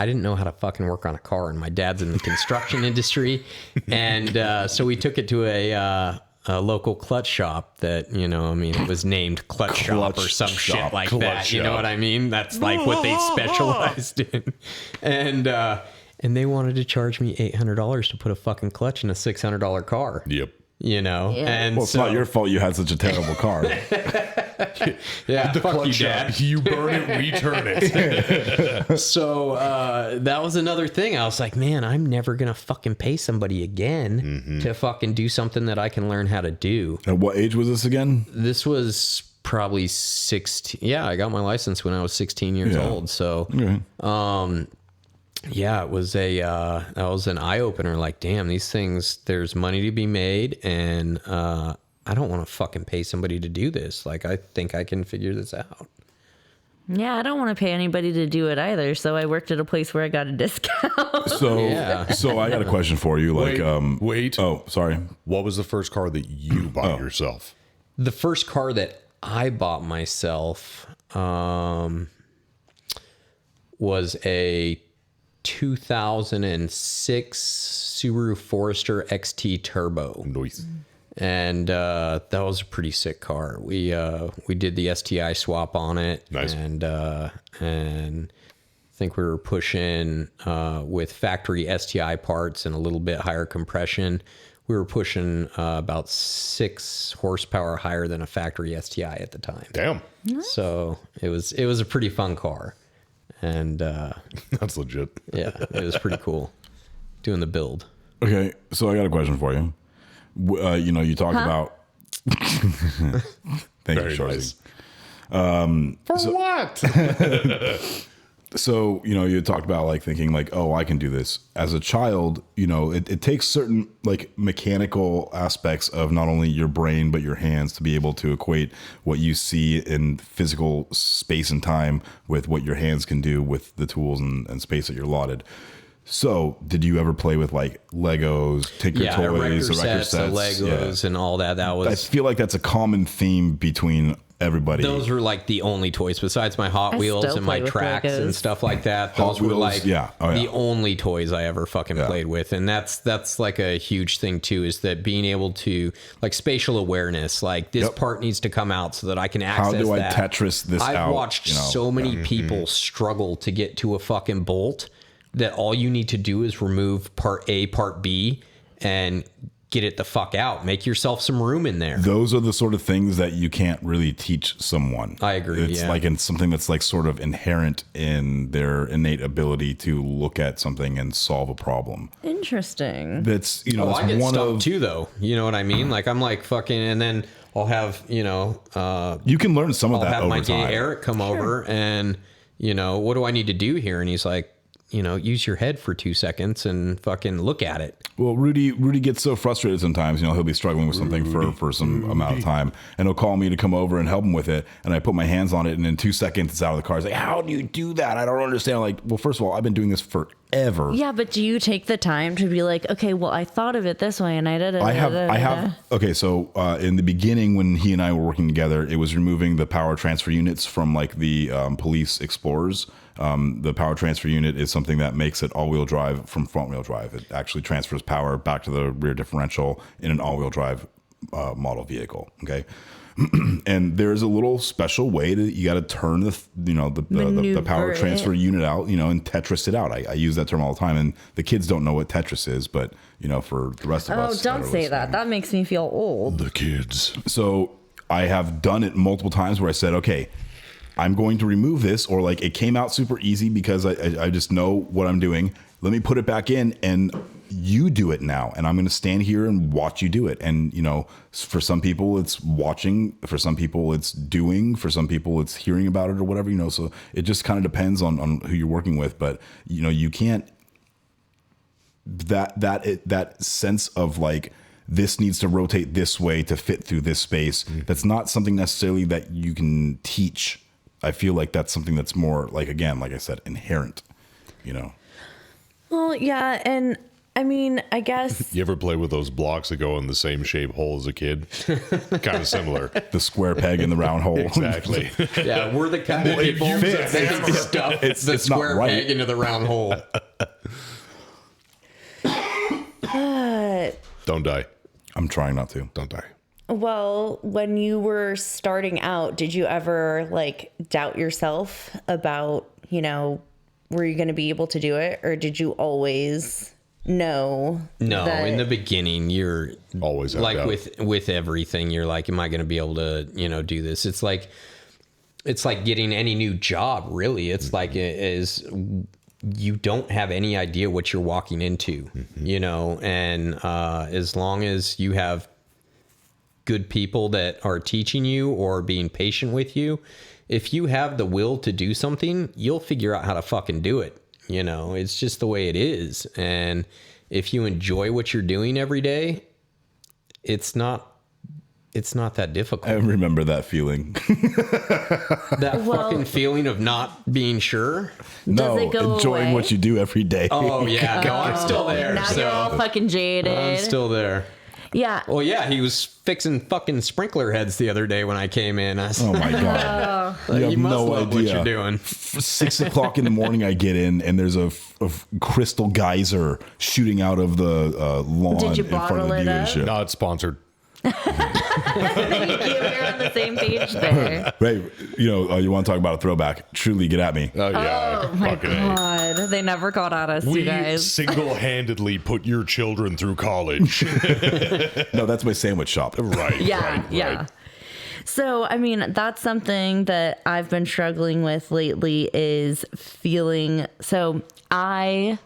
didn't know how to fucking work on a car, and my dad's in the construction industry, and so we took it to a local clutch shop that it was named Clutch Shop or some shit like that. You know what I mean? That's like what they specialized in, and they wanted to charge me $800 to put a fucking clutch in a $600 car. Yep. And Well, it's not your fault you had such a terrible car. Yeah, The fuck you, clutch Dad. shop. You burn it, return it. So that was another thing. I was like, man, I'm never gonna fucking pay somebody again to fucking do something that I can learn how to do. At what age was this again? This was probably 16. Yeah, I got my license when I was 16 years old. So Okay. yeah, it was that was an eye opener. Like, damn, these things, there's money to be made, and I don't want to fucking pay somebody to do this. Like, I think I can figure this out. Yeah, I don't want to pay anybody to do it either. So I worked at a place where I got a discount. So I got a question for you. Like, Wait. Oh, sorry. What was the first car that you bought yourself? The first car that I bought myself was a 2006 Subaru Forester XT Turbo. Nice. And that was a pretty sick car. We did the STI swap on it. Nice. And I think we were pushing with factory STI parts and a little bit higher compression. We were pushing about 6 horsepower higher than a factory STI at the time. Damn. So it was a pretty fun car, and That's legit. yeah, it was pretty cool doing the build. Okay, so I got a question for you. You talked about. Thank Very you, Shorzy. nice. For what? So, you talked about like thinking like, oh, I can do this. As a child, it takes certain like mechanical aspects of not only your brain, but your hands to be able to equate what you see in physical space and time with what your hands can do with the tools and space that you're allotted. So, did you ever play with like Legos, Tinker Toys, Erector sets, Legos, and all that? That was. I feel like that's a common theme between everybody. Those were like the only toys besides my Hot Wheels and my tracks Legos. And stuff like that. Those were like the only toys I ever fucking played with. And that's like a huge thing too, is that being able to like spatial awareness, like this part needs to come out so that I can access that. How do I Tetris this out? I've watched so many people struggle to get to a fucking bolt that all you need to do is remove part A, part B, and get it the fuck out. Make yourself some room in there. Those are the sort of things that you can't really teach someone. I agree. It's like in something that's like sort of inherent in their innate ability to look at something and solve a problem. Interesting. That's, I get stumped too, though. You know what I mean? Like I'm like fucking, and then I'll have, you can learn some of that over time. I'll have my gay Eric come over and, what do I need to do here? And he's like, use your head for 2 seconds and fucking look at it. Well, Rudy gets so frustrated sometimes. He'll be struggling with something for some amount of time, and he'll call me to come over and help him with it. And I put my hands on it, and in 2 seconds, it's out of the car. He's like, "How do you do that? I don't understand." I'm like, well, first of all, I've been doing this forever. Yeah, but do you take the time to be like, okay, well, I thought of it this way, and I did it. I have. Okay, so in the beginning, when he and I were working together, it was removing the power transfer units from like the police Explorers. The power transfer unit is something that makes it all-wheel drive from front-wheel drive. It actually transfers power back to the rear differential in an all-wheel drive model vehicle. Okay, and there's a little special way that you got to turn the power transfer unit out, and Tetris it out. I use that term all the time, and the kids don't know what Tetris is, but for the rest of us, don't say that. That makes me feel old. The kids. So I have done it multiple times where I said, okay, I'm going to remove this, or like it came out super easy because I just know what I'm doing. Let me put it back in and you do it now. And I'm going to stand here and watch you do it. And, for some people it's watching, for some people it's doing, for some people it's hearing about it or whatever, so it just kind of depends on who you're working with. But, you can't, that sense of like, this needs to rotate this way to fit through this space. That's not something necessarily that you can teach. I feel like that's something that's more like, again, like I said, inherent, Well, yeah. And I mean, I guess. You ever play with those blocks that go in the same shape hole as a kid? Kind of similar. The square peg in the round hole. Exactly. Yeah, we're the kind of people that they can stuff the square peg into the round hole. Don't die. I'm trying not to. Don't die. Well, when you were starting out, did you ever like doubt yourself about, were you going to be able to do it? Or did you always know? No, in the beginning, you're always like with everything. You're like, am I going to be able to, do this? It's like getting any new job, really. It's like you don't have any idea what you're walking into, and as long as you have good people that are teaching you or being patient with you, if you have the will to do something, you'll figure out how to fucking do it. It's just the way it is. And if you enjoy what you're doing every day, it's not that difficult. I remember that feeling. Fucking feeling of not being sure. No, it go enjoying away? what you do every day. Oh yeah, no, I'm still there. Now So you're all fucking jaded. I'm still there. Yeah. Well, yeah, he was fixing fucking sprinkler heads the other day when I came in. I was Oh my god! you must no love idea what you're doing. 6 o'clock in the morning, I get in, and there's a crystal geyser shooting out of the lawn Did you in front of bottle the it up? dealership. Not sponsored. We're on the same page there. Right, you want to talk about a throwback? Truly, get at me. Oh yeah. Oh my Fucking A. god. They never got at us, We you guys. single-handedly put your children through college. No, that's my sandwich shop. Right. Yeah, right, yeah. right. So, I mean, that's something that I've been struggling with lately is feeling. Okay,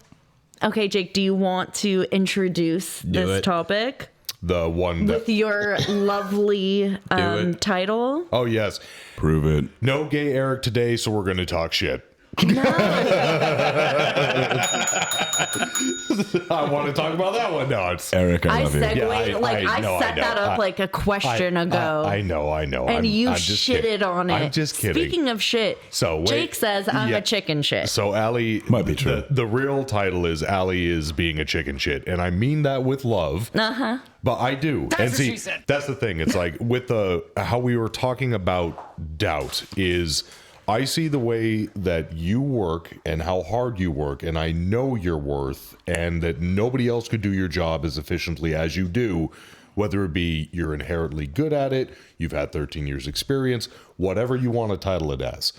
Jake, do you want to introduce this topic? The one that. With your lovely title? Oh yes. Prove it. No gay Eric today, so we're going to talk shit. I want to talk about that one. No, it's Eric, I love you. segued, Yeah, I know, set that up like a question ago. I know. And you just shitted kidding. on it. I'm just kidding. Speaking of shit, So, wait. Jake says I'm a chicken shit. So Allie, Might be true. The real title is Allie is being a chicken shit, and I mean that with love. But I do. That's and what see, she said. that's the thing. It's like with the how we were talking about doubt is I see the way that you work and how hard you work, and I know your worth, and that nobody else could do your job as efficiently as you do, whether it be you're inherently good at it, you've had 13 years experience, whatever you want to title it as.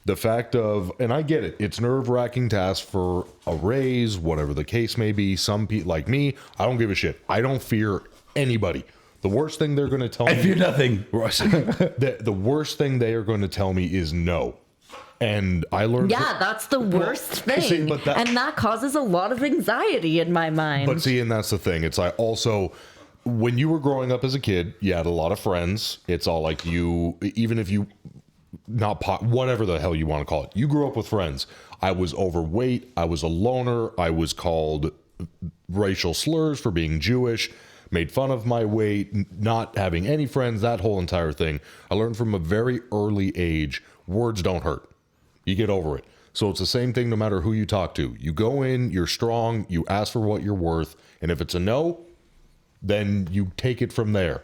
The fact of, and I get it, it's nerve-wracking to ask for a raise, whatever the case may be. Some people, like me, I don't give a shit. I don't fear anybody. The worst thing they're going to tell me... I fear nothing. The worst thing they are going to tell me is no. And I learned... Yeah, that's the worst thing. see, but and that causes a lot of anxiety in my mind. But see, and that's the thing. It's like also... When you were growing up as a kid, you had a lot of friends. It's all like you... Even if you... whatever the hell you want to call it. You grew up with friends. I was overweight. I was a loner. I was called racial slurs for being Jewish, made fun of my weight, not having any friends, that whole entire thing. I learned from a very early age, words don't hurt. You get over it. So it's the same thing no matter who you talk to. You go in, you're strong, you ask for what you're worth, and if it's a no, then you take it from there.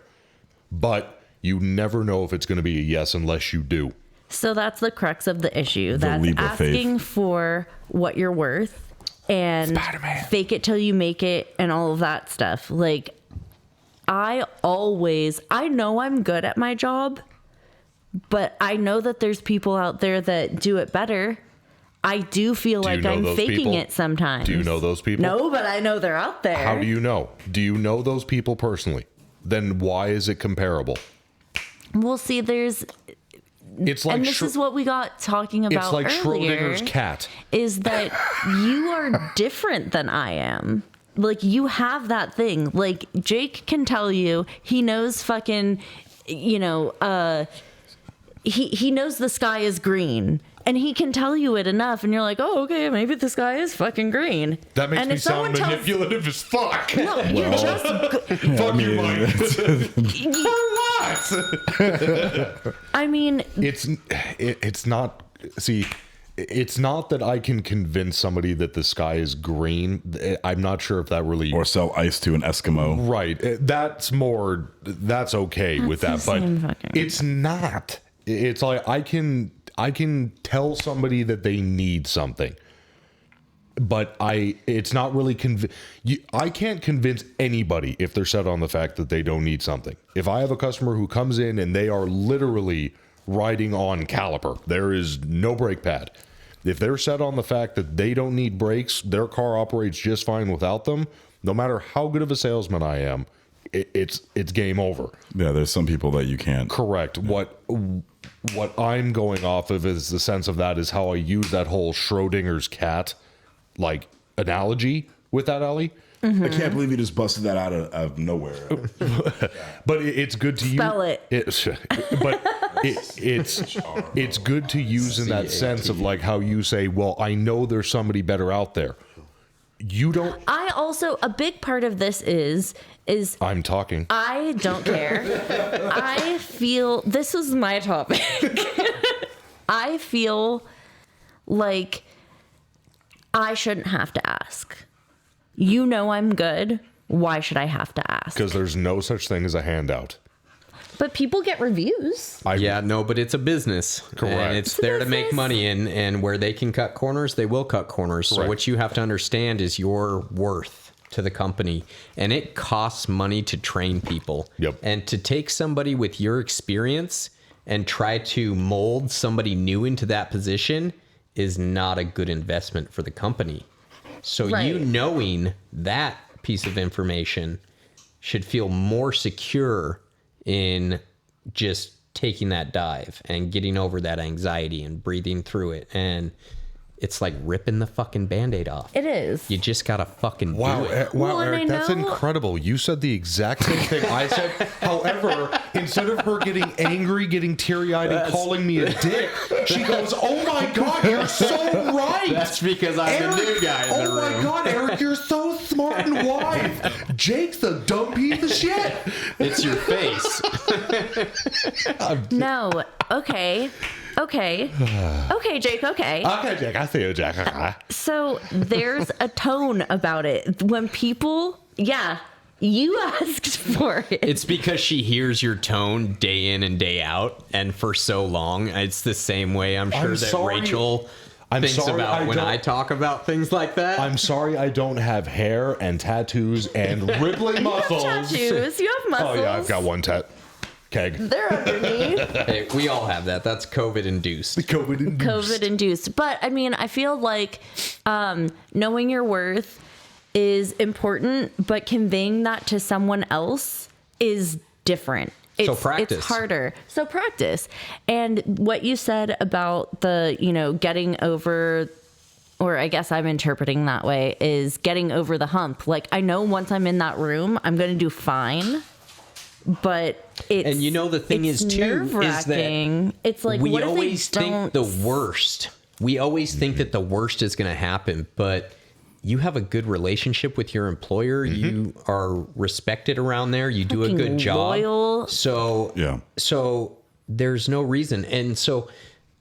But you never know if it's going to be a yes unless you do. So that's the crux of the issue. That's Libra faith. asking for what you're worth and Spider-Man. fake it till you make it and all of that stuff. Like, I know I'm good at my job, but I know that there's people out there that do it better. I do feel like I'm faking it sometimes. Do you know those people? No, but I know they're out there. How do you know? Do you know those people personally? Then why is it comparable? Well, see, It's like and this is what we got talking about it's like earlier, Schrodinger's cat. is that you are different than I am. Like, you have that thing. Like, Jake can tell you he knows fucking, he knows the sky is green. And he can tell you it enough, and you're like, oh, okay, maybe the sky is fucking green. That makes and me if sound someone manipulative as fuck. No, you're just... Fuck you, Mike. For what? I mean... It's not... See, it's not that I can convince somebody that the sky is green. I'm not sure if that really... Or sell ice to an Eskimo. Right. That's okay with that. But it's not. It's like I can tell somebody that they need something, but it's not really I can't convince anybody if they're set on the fact that they don't need something. If I have a customer who comes in and they are literally riding on caliper, there is no brake pad. If they're set on the fact that they don't need brakes, their car operates just fine without them, no matter how good of a salesman I am, it's game over. Yeah, there's some people that you can't. Correct. Yeah. What I'm going off of is the sense of that is how I use that whole Schrodinger's cat like analogy with that, Ellie. Mm-hmm. I can't believe you just busted that out of nowhere. But it's good to use. Spell it. But it's good to use in that sense of like how you say, well, I know there's somebody better out there. You don't. I also, a big part of this is I'm talking. I don't care. I feel, this is my topic. I feel like I shouldn't have to ask. You know I'm good. Why should I have to ask? Because there's no such thing as a handout. But people get reviews. But it's a business. Correct. And it's there to make money, and where they can cut corners, they will cut corners. Correct. So what you have to understand is your worth to the company, and it costs money to train people. Yep. And to take somebody with your experience and try to mold somebody new into that position is not a good investment for the company. So Right. you knowing that piece of information should feel more secure in just taking that dive and getting over that anxiety and breathing through it. And it's like ripping the fucking Band-Aid off. It is. You just gotta fucking do Wow, it. Well, and Eric, I that's know- incredible. You said the exact same thing I said. However, instead of her getting angry, getting teary-eyed, and calling me a dick, she goes, "Oh my God, you're so right." That's because I'm the new guy in the room. Oh my God, Eric, you're so smart and wise. Jake's a dumb piece of shit. It's your face. No. Okay. Okay, Jake, okay. Okay, Jake, I see you, Jake. Okay. So there's a tone about it. When people, you asked for it. It's because she hears your tone day in and day out, and for so long, it's the same way I'm sure Rachel thinks about when I talk about things like that. I'm sorry I don't have hair and tattoos and rippling muscles. You have tattoos. You have muscles. Oh yeah, I've got one tat. Keg. They're underneath. Hey, we all have that. That's COVID-induced. COVID induced. But I mean, I feel like knowing your worth is important, but conveying that to someone else is different. So practice. It's harder. So practice. And what you said about the, getting over, or I guess I'm interpreting that way, is getting over the hump. Like, I know once I'm in that room, I'm going to do fine. But it's, and the thing is too is that it's like, we what if always they think don't... the worst. We always think that the worst is going to happen, but you have a good relationship with your employer. Mm-hmm. You are respected around there. You do a Fucking good job. loyal. So there's no reason. And so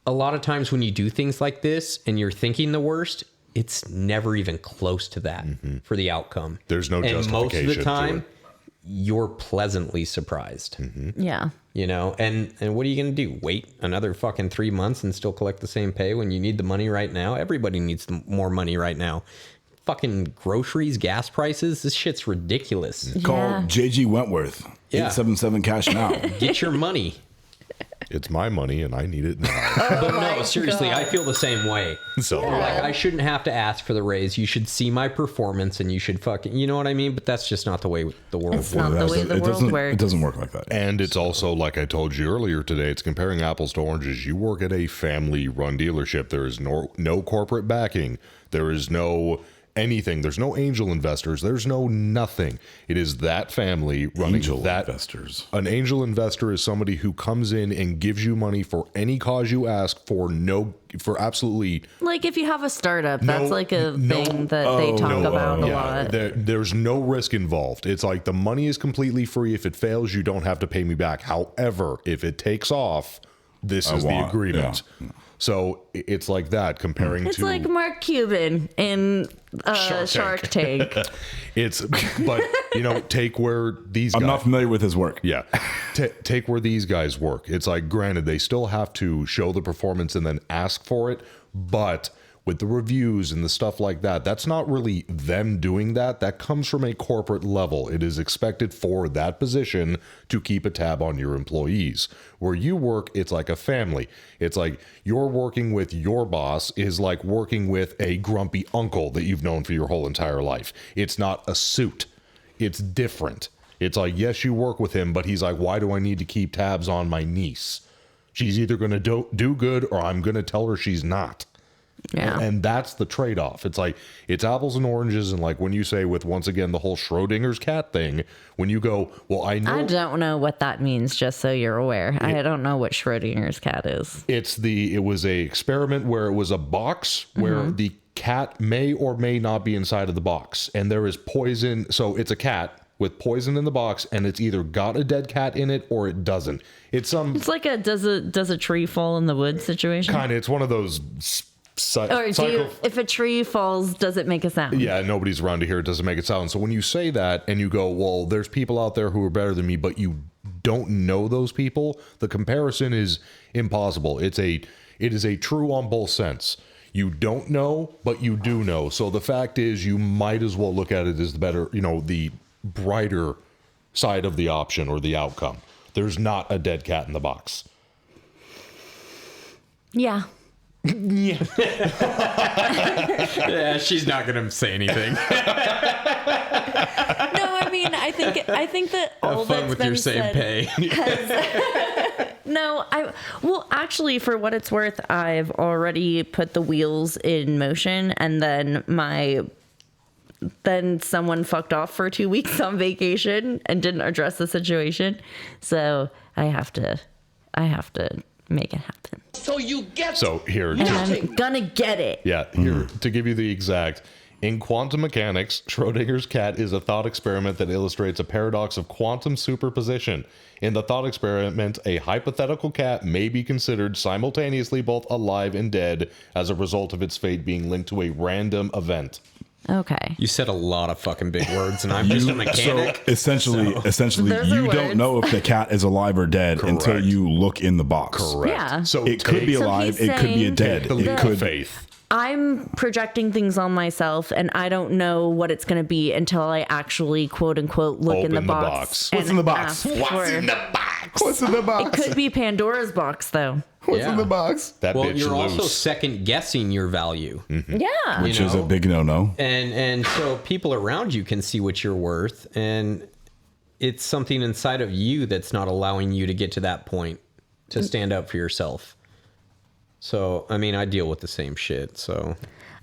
a lot of times when you do things like this and you're thinking the worst, it's never even close to that for the outcome. There's no and justification most of the to time, it. you're pleasantly surprised. Yeah. And what are you going to do? Wait another fucking 3 months and still collect the same pay when you need the money right now? Everybody needs more money right now. Fucking groceries, gas prices, this shit's ridiculous. Call JG Wentworth. 877 cash now. Get your money. It's my money and I need it now. But no, seriously, I feel the same way. So Like, I shouldn't have to ask for the raise. You should see my performance and you should fucking, you know what I mean? But that's just not the way the world It's works. not the way the world works. It doesn't work like that. And it's also, like I told you earlier today, it's comparing apples to oranges. You work at a family-run dealership. There is no corporate backing. There is no anything. There's no angel investors. There's no nothing. It is that family running investors. An angel investor is somebody who comes in and gives you money for any cause you ask for absolutely. Like if you have a startup, that's like a thing that they talk about a lot. There's no risk involved. It's like the money is completely free. If it fails, you don't have to pay me back. However, if it takes off, this is the agreement. Yeah. So it's like that comparing it's to... like Mark Cuban in Shark Tank. But, take where these guys... I'm not familiar with his work. Yeah. Take where these guys work. It's like, granted, they still have to show the performance and then ask for it, but with the reviews and the stuff like that, that's not really them doing that. That comes from a corporate level. It is expected for that position to keep a tab on your employees. Where you work, it's like a family. It's like you're working with your boss is like working with a grumpy uncle that you've known for your whole entire life. It's not a suit. It's different. It's like, yes, you work with him, but he's like, why do I need to keep tabs on my niece? She's either going to do good or I'm going to tell her she's not. Yeah. And that's the trade-off. It's like, it's apples and oranges. And like when you say with, once again, the whole Schrodinger's cat thing, when you go, well, I don't know what that means, just so you're aware. I don't know what Schrodinger's cat is. It was a experiment where it was a box where the cat may or may not be inside of the box. And there is poison. So it's a cat with poison in the box, and it's either got a dead cat in it or it doesn't. It's like a does a tree fall in the woods situation? Kind of. It's one of those... if a tree falls, does it make a sound? Yeah, nobody's around to hear it. Doesn't make a sound. So when you say that and you go, well, there's people out there who are better than me, but you don't know those people, the comparison is impossible. It is a true on both sense. You don't know, but you do know. So the fact is, you might as well look at it as the better, the brighter side of the option or the outcome. There's not a dead cat in the box. Yeah. Yeah, she's not gonna say anything. No, I mean, I think that all have fun that's with been your same said pay. No, well, actually, for what it's worth, I've already put the wheels in motion, and then someone fucked off for 2 weeks on vacation and didn't address the situation. So I have to make it happen. So you get So here, And I'm gonna get it. yeah, here to give you the exact. In quantum mechanics, Schrodinger's cat is a thought experiment that illustrates a paradox of quantum superposition. In the thought experiment, a hypothetical cat may be considered simultaneously both alive and dead as a result of its fate being linked to a random event. Okay. You said a lot of fucking big words, and I'm just a mechanic. Essentially, Those are you don't words. know if the cat is alive or dead until Correct. you look in the box. Correct. Yeah. So It could be So alive. he's It could be a saying dead. believe It could. faith. I'm projecting things on myself, and I don't know what it's going to be until I actually, quote unquote, look in Open the the box. box. What's and in the box? ask What's for- in the box? What's in the It box? could be Pandora's box, though. What's in Yeah. the box? That Well, bitch you're also loose. second guessing your value. Yeah. Which is a big no-no. And so people around you can see what you're worth, and it's something inside of you that's not allowing you to get to that point to stand up for yourself. So, I mean, I deal with the same shit, so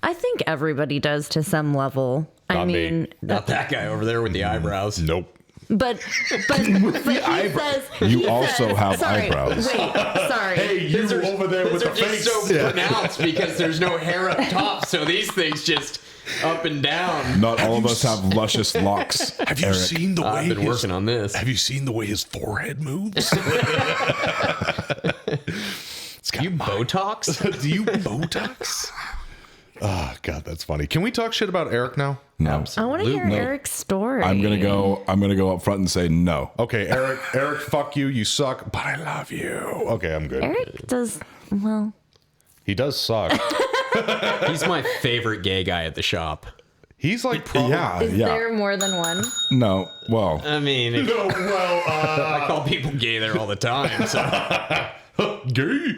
I think everybody does to some level. I Not me. mean, not that guy over there with the eyebrows. Nope. but he says You he also says- have sorry, eyebrows. Wait, sorry. You over there with These are just so pronounced because there's no hair up top, so these things just up and down. Not all of us have luscious locks. Have you Eric. seen the way I've been working on this. Have you seen the way his forehead moves? Do you Botox? Do you Botox? Oh, God, that's funny. Can we talk shit about Eric now? No. I want to hear Eric's story. I'm gonna go up front and say no. Okay, Eric, fuck you. You suck, but I love you. Okay, I'm good. Eric does well. He does suck. He's my favorite gay guy at the shop. He's like probably... Yeah, Is yeah. there more than one? No. Well, I mean, I call people gay there all the time, so... Gay.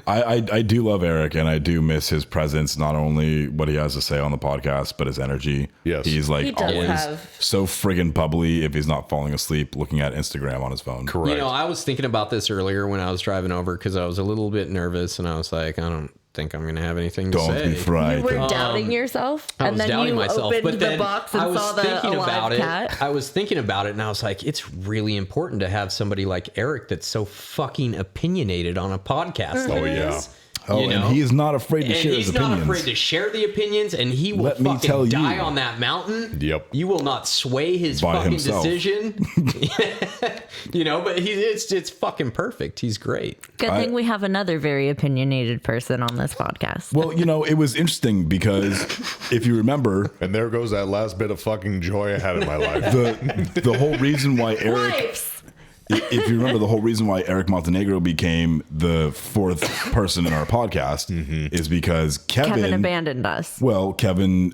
I do love Eric, and I do miss his presence. Not only what he has to say on the podcast, but his energy. Yes. He's like He does always have- so friggin' bubbly if he's not falling asleep looking at Instagram on his phone. Correct. You know, I was thinking about this earlier when I was driving over because I was a little bit nervous, and I was like, I don't think I'm going to have anything to Don't say. be fried. You were doubting yourself, I and was then doubting you myself, opened but the then box I and was saw the thinking alive about cat. it. I was thinking about it, and I was like, it's really important to have somebody like Eric that's so fucking opiniated on a podcast. Oh, like yeah. this. Oh, You know? and he is not afraid to And share his he's not opinions. afraid to share the opinions, and he will Let me fucking tell you. die on that mountain. Yep. You will not sway his By fucking himself. decision. You know, but it's fucking perfect. He's great. Good thing we have another very opinionated person on this podcast. Well, you know, it was interesting because if you remember, And there goes that last bit of fucking joy I had in my life. the whole reason why Eric, Wives. if you remember, the whole reason why Eric Montenegro became the fourth person in our podcast is because Kevin abandoned us. Well, Kevin,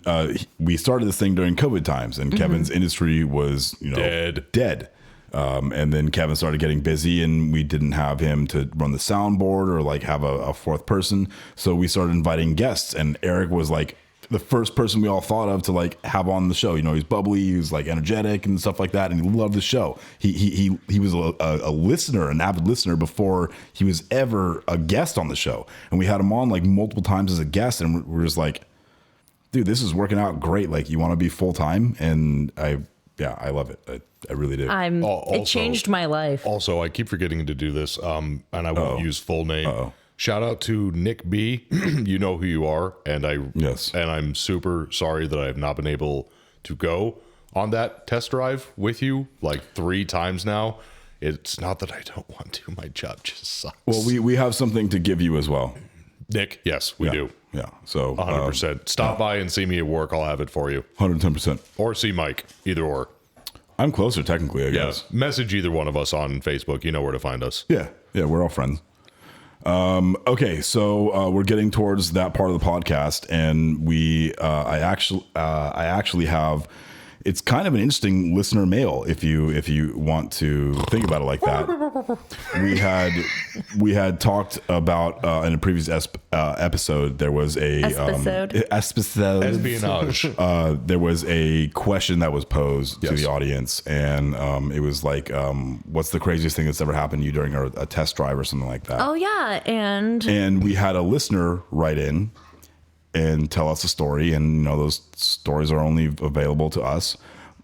we started this thing during COVID times, and Kevin's industry was, you know, dead. And then Kevin started getting busy, and we didn't have him to run the soundboard or like have a fourth person. So we started inviting guests, and Eric was like the first person we all thought of to like have on the show. You know, he's bubbly, he was like energetic and stuff like that, and he loved the show. He was a listener, an avid listener before he was ever a guest on the show, and we had him on like multiple times as a guest, and we're just like, dude, this is working out great. Like, you want to be full time, and I love it. I really do. It changed my life. Also, I keep forgetting to do this, and I won't use full name. Shout out to Nick B. You know who you are, and I'm super sorry that I have not been able to go on that test drive with you like 3 times now. It's not that I don't want to; my job just sucks. Well, we have something to give you as well, Nick. Yes, we do. Yeah. So 100%. Stop by and see me at work. I'll have it for you. 110%. Or see Mike. Either or. I'm closer technically, I guess. Message either one of us on Facebook. You know where to find us. Yeah. We're all friends. Okay, so we're getting towards that part of the podcast, and I actually have it's kind of an interesting listener mail if you want to think about it like that. We had talked about in a previous episode. There was a Espionage. there was a question that was posed to the audience, and it was like, what's the craziest thing that's ever happened to you during a test drive or something like that? Oh yeah, and we had a listener write in and tell us a story, and those stories are only available to us.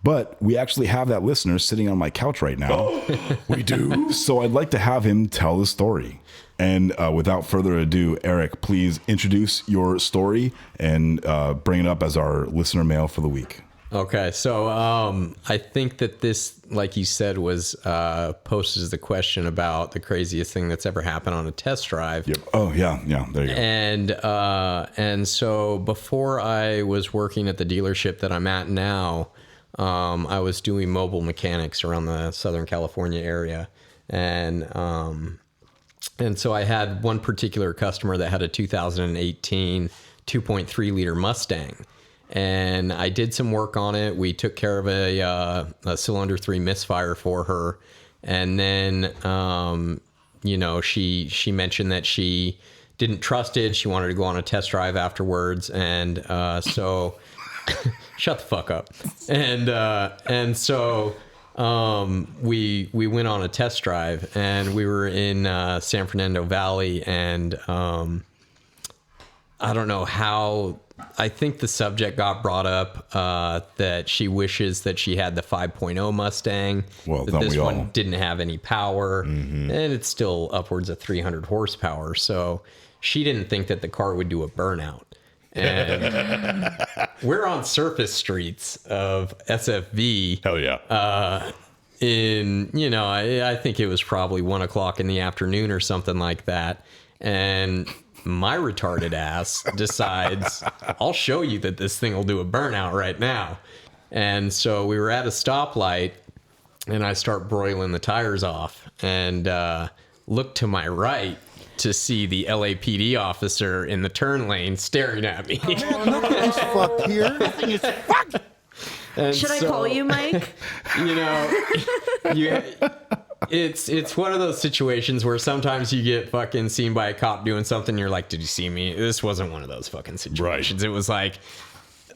But we actually have that listener sitting on my couch right now. We do. So I'd like to have him tell the story. And without further ado, Eric, please introduce your story and bring it up as our listener mail for the week. Okay, so I think that this, like you said, was posed as the question about the craziest thing that's ever happened on a test drive. Yep. Oh yeah, there you go. And so before I was working at the dealership that I'm at now, I was doing mobile mechanics around the Southern California area, and so I had one particular customer that had a 2018 2.3 liter Mustang. And I did some work on it. We took care of a cylinder 3 misfire for her. And then, she mentioned that she didn't trust it. She wanted to go on a test drive afterwards. And so shut the fuck up. And so we went on a test drive, and we were in San Fernando Valley. And I don't know how... I think the subject got brought up that she wishes that she had the 5.0 Mustang. Well, that this one didn't have any power, and it's still upwards of 300 horsepower. So she didn't think that the car would do a burnout. And we're on surface streets of SFV. Hell yeah. I think it was probably 1 o'clock in the afternoon or something like that. And my retarded ass decides, I'll show you that this thing will do a burnout right now. And so we were at a stoplight, and I start broiling the tires off, and look to my right to see the LAPD officer in the turn lane staring at me. Oh, nothing's fucked here. Nothing is fucked. Should I call you, Mike? It's one of those situations where sometimes you get fucking seen by a cop doing something, and you're like, did you see me? This wasn't one of those fucking situations. Right. It was like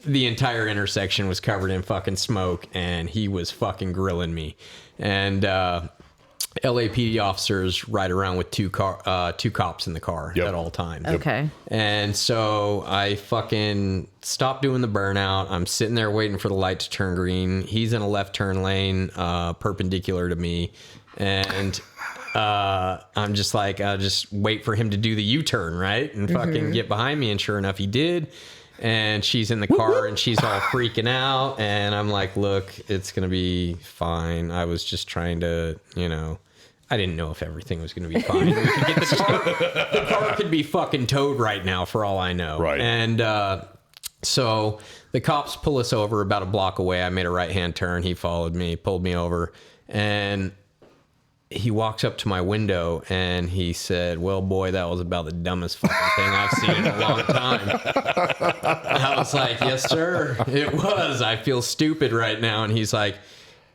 the entire intersection was covered in fucking smoke, and he was fucking grilling me. And LAPD officers ride around with two cops in the car at all times. Okay. And so I fucking stopped doing the burnout. I'm sitting there waiting for the light to turn green. He's in a left turn lane, perpendicular to me. And I'm just like, I'll just wait for him to do the U-turn, right? And fucking get behind me. And sure enough, he did. And she's in the car, and she's all freaking out. And I'm like, look, it's going to be fine. I was just trying to, I didn't know if everything was going to be fine. We could get the car could be fucking towed right now for all I know. Right. And so the cops pull us over about a block away. I made a right-hand turn. He followed me, pulled me over. And he walks up to my window, and he said, well, boy, that was about the dumbest fucking thing I've seen in a long time. I was like, yes, sir, it was. I feel stupid right now. And he's like,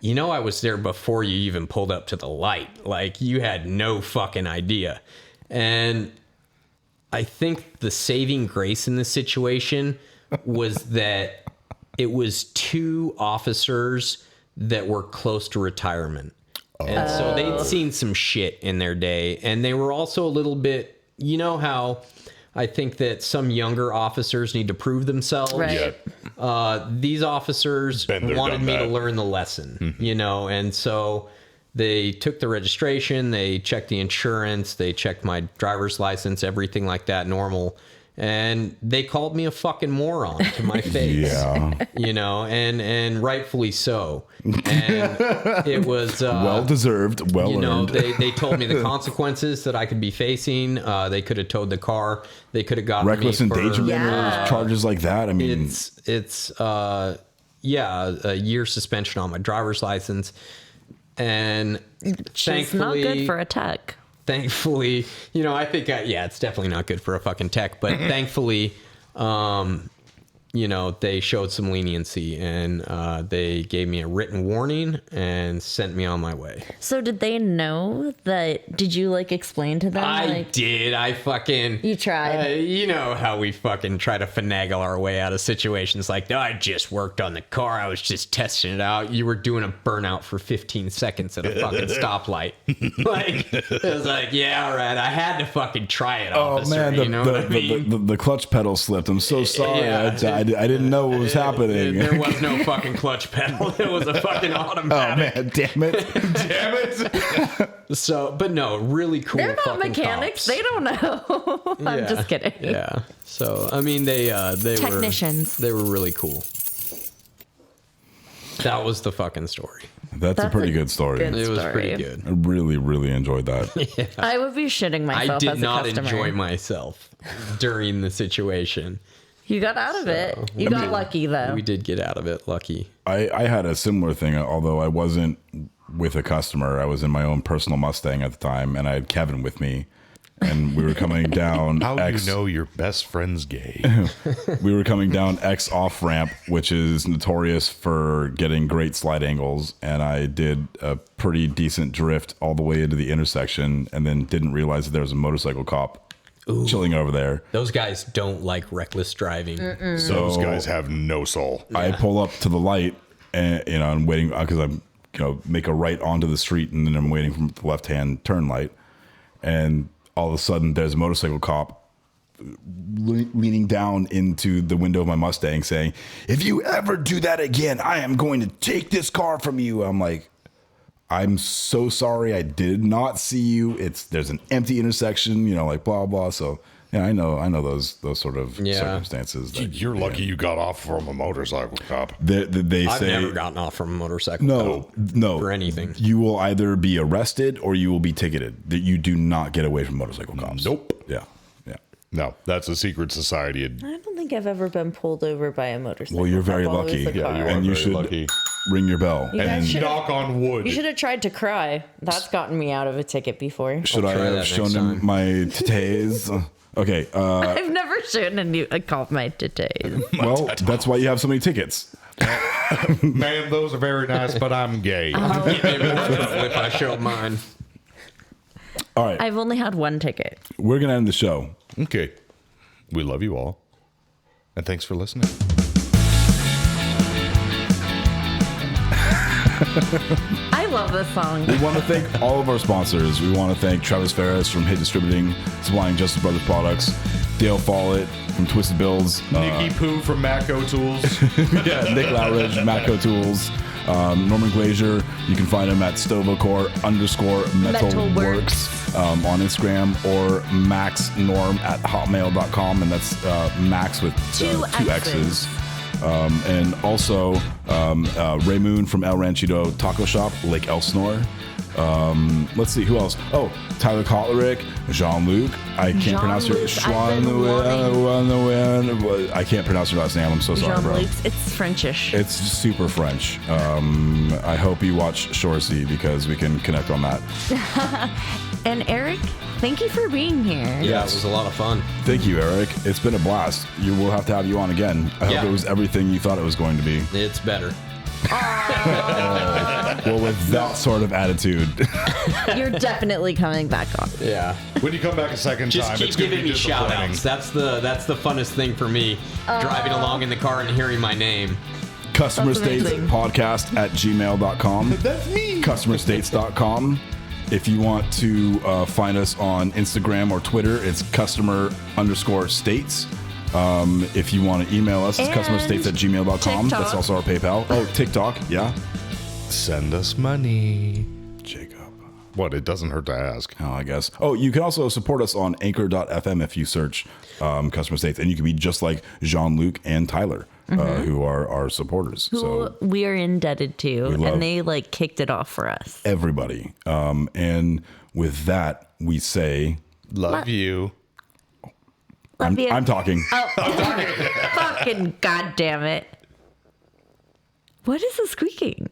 I was there before you even pulled up to the light. Like, you had no fucking idea. And I think the saving grace in this situation was that it was 2 officers that were close to retirement. And so they'd seen some shit in their day. And they were also a little bit, how I think that some younger officers need to prove themselves. Right. These officers wanted me to learn the lesson, and so they took the registration, they checked the insurance, they checked my driver's license, everything like that, normal. And they called me a fucking moron to my face, and rightfully so. And it was well deserved, well earned. They told me the consequences that I could be facing. They could have towed the car. They could have gotten reckless me for endangerment charges like that. I mean, it's a year suspension on my driver's license, and She's not good for a tech. Thankfully, I think, it's definitely not good for a fucking tech, but thankfully, they showed some leniency and they gave me a written warning and sent me on my way. So did they know that? Did you explain to them? I did. I fucking... You tried. You know how we fucking try to finagle our way out of situations like, no, I just worked on the car. I was just testing it out. You were doing a burnout for 15 seconds at a fucking stoplight. It was like, yeah, all right. I had to fucking try it, officer. Man, you know what I mean? the clutch pedal slipped. I'm so sorry. Yeah. I didn't know what was happening. There was no fucking clutch pedal. It was a fucking automatic. Oh man, damn it. Damn it. So, but no, really cool. They're not fucking mechanics. cops. They don't know. I'm just kidding. Yeah. So, I mean, they Technicians. They were really cool. That was the fucking story. That's a pretty good story. good It was story. pretty good. I really, really enjoyed that. I would be shitting myself I did as a not customer. enjoy myself during the situation. You got out of it. You got lucky, though. We did get out of it. Lucky. I had a similar thing, although I wasn't with a customer. I was in my own personal Mustang at the time, and I had Kevin with me. And we were coming down How do you know your best friend's gay? We were coming down X off ramp, which is notorious for getting great slide angles. And I did a pretty decent drift all the way into the intersection, and then didn't realize that there was a motorcycle cop chilling over there. Those guys don't like reckless driving. So Those guys have no soul. I pull up to the light, and I'm waiting because I'm make a right onto the street, and then I'm waiting for the left hand turn light, and all of a sudden there's a motorcycle cop leaning down into the window of my Mustang saying, "If you ever do that again, I am going to take this car from you." I'm like, "I'm so sorry. I did not see you. There's an empty intersection, blah, blah." So yeah, I know those sort of circumstances. You're lucky you got off from a motorcycle cop. They I've say never gotten off from a motorcycle. no, for anything. You will either be arrested or you will be ticketed. That you do not get away from motorcycle cops. Nope. Yeah. No, that's a secret society. I don't think I've ever been pulled over by a motorcycle. Well, you're very I've always lucky. the car. you are And you very should lucky. ring your bell. You guys And should've- knock on wood. You should have tried to cry. That's gotten me out of a ticket before. Should I try have that shown next him time. my titties? Okay. I've never shown a cop my titties. Well, that's why you have so many tickets. Man, those are very nice, but I'm gay. If I showed mine. All right. I've only had one ticket. We're going to end the show. Okay. We love you all. And thanks for listening. I love this song. We want to thank all of our sponsors. We want to thank Travis Ferris from Hit Distributing, supplying Justice Brothers products, Dale Follett from Twisted Builds, Nikki Poo from Matco Tools. Nick Lowridge, Matco Tools, Norman Glazier. You can find him at Stovacore_Metalworks on Instagram, or maxnorm@hotmail.com, and that's Max with two X's. And also Ray Moon from El Ranchito Taco Shop, Lake Elsinore. Let's see, who else? Oh, Tyler Kotlerick, Jean-Luc. I can't pronounce your I can't pronounce your last name. I'm so sorry, bro. Jean-Luc's, it's Frenchish. It's super French. I hope you watch Shoresy because we can connect on that. And Eric, thank you for being here. Yeah, it was a lot of fun. Thank you, Eric. It's been a blast. We'll have to have you on again. I hope it was everything you thought it was going to be. It's better. Well, with that sort of attitude. You're definitely coming back on. Yeah. When you come back a second Just time, keep it's going to giving be me shout disappointing. outs. That's the funnest thing for me. Driving along in the car and hearing my name. Customer That's States amazing. Podcast at gmail.com. That's me. CustomerStates.com. If you want to find us on Instagram or Twitter, it's customer_states. If you want to email us, it's And customerstates@gmail.com. TikTok. That's also our PayPal. Oh, TikTok. Yeah. Send us money. Jacob. What? It doesn't hurt to ask. Oh, I guess. Oh, you can also support us on anchor.fm if you search Customer States, and you can be just like Jean-Luc and Tyler, who are our supporters. Who So we are indebted to, love- and they kicked it off for us. everybody. And with that, we say, Love you. Love you. I'm talking. Fucking goddamn it! What is the squeaking?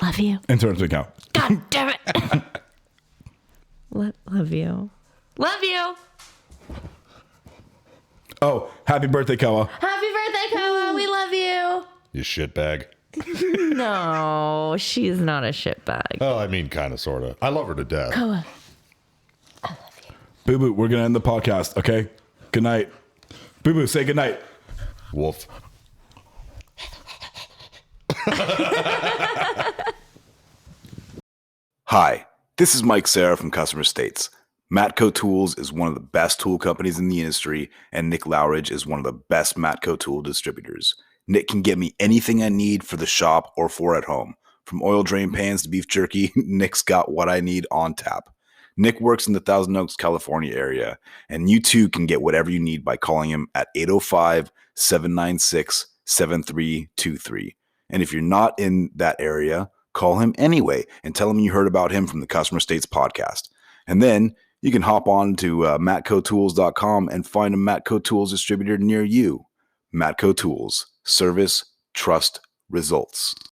Love you. And turn to account. God damn it! Love you. Love you. Oh, happy birthday, Koa. Happy birthday, Koa. Matco, we love you. You shitbag. No, she's not a shitbag. Oh, I mean, kind of, sort of. I love her to death. Koa. Boo Boo, we're going to end the podcast, okay? Good night. Boo Boo, say good night. Wolf. Hi, this is Mike Serra from Customer States. Matco Tools is one of the best tool companies in the industry, and Nick Lowridge is one of the best Matco tool distributors. Nick can get me anything I need for the shop or for at home. From oil drain pans to beef jerky, Nick's got what I need on tap. Nick works in the Thousand Oaks, California area, and you too can get whatever you need by calling him at 805-796-7323. And if you're not in that area, call him anyway and tell him you heard about him from the Customer States podcast. And then you can hop on to matcotools.com and find a Matco Tools distributor near you. Matco Tools. Service, trust, results.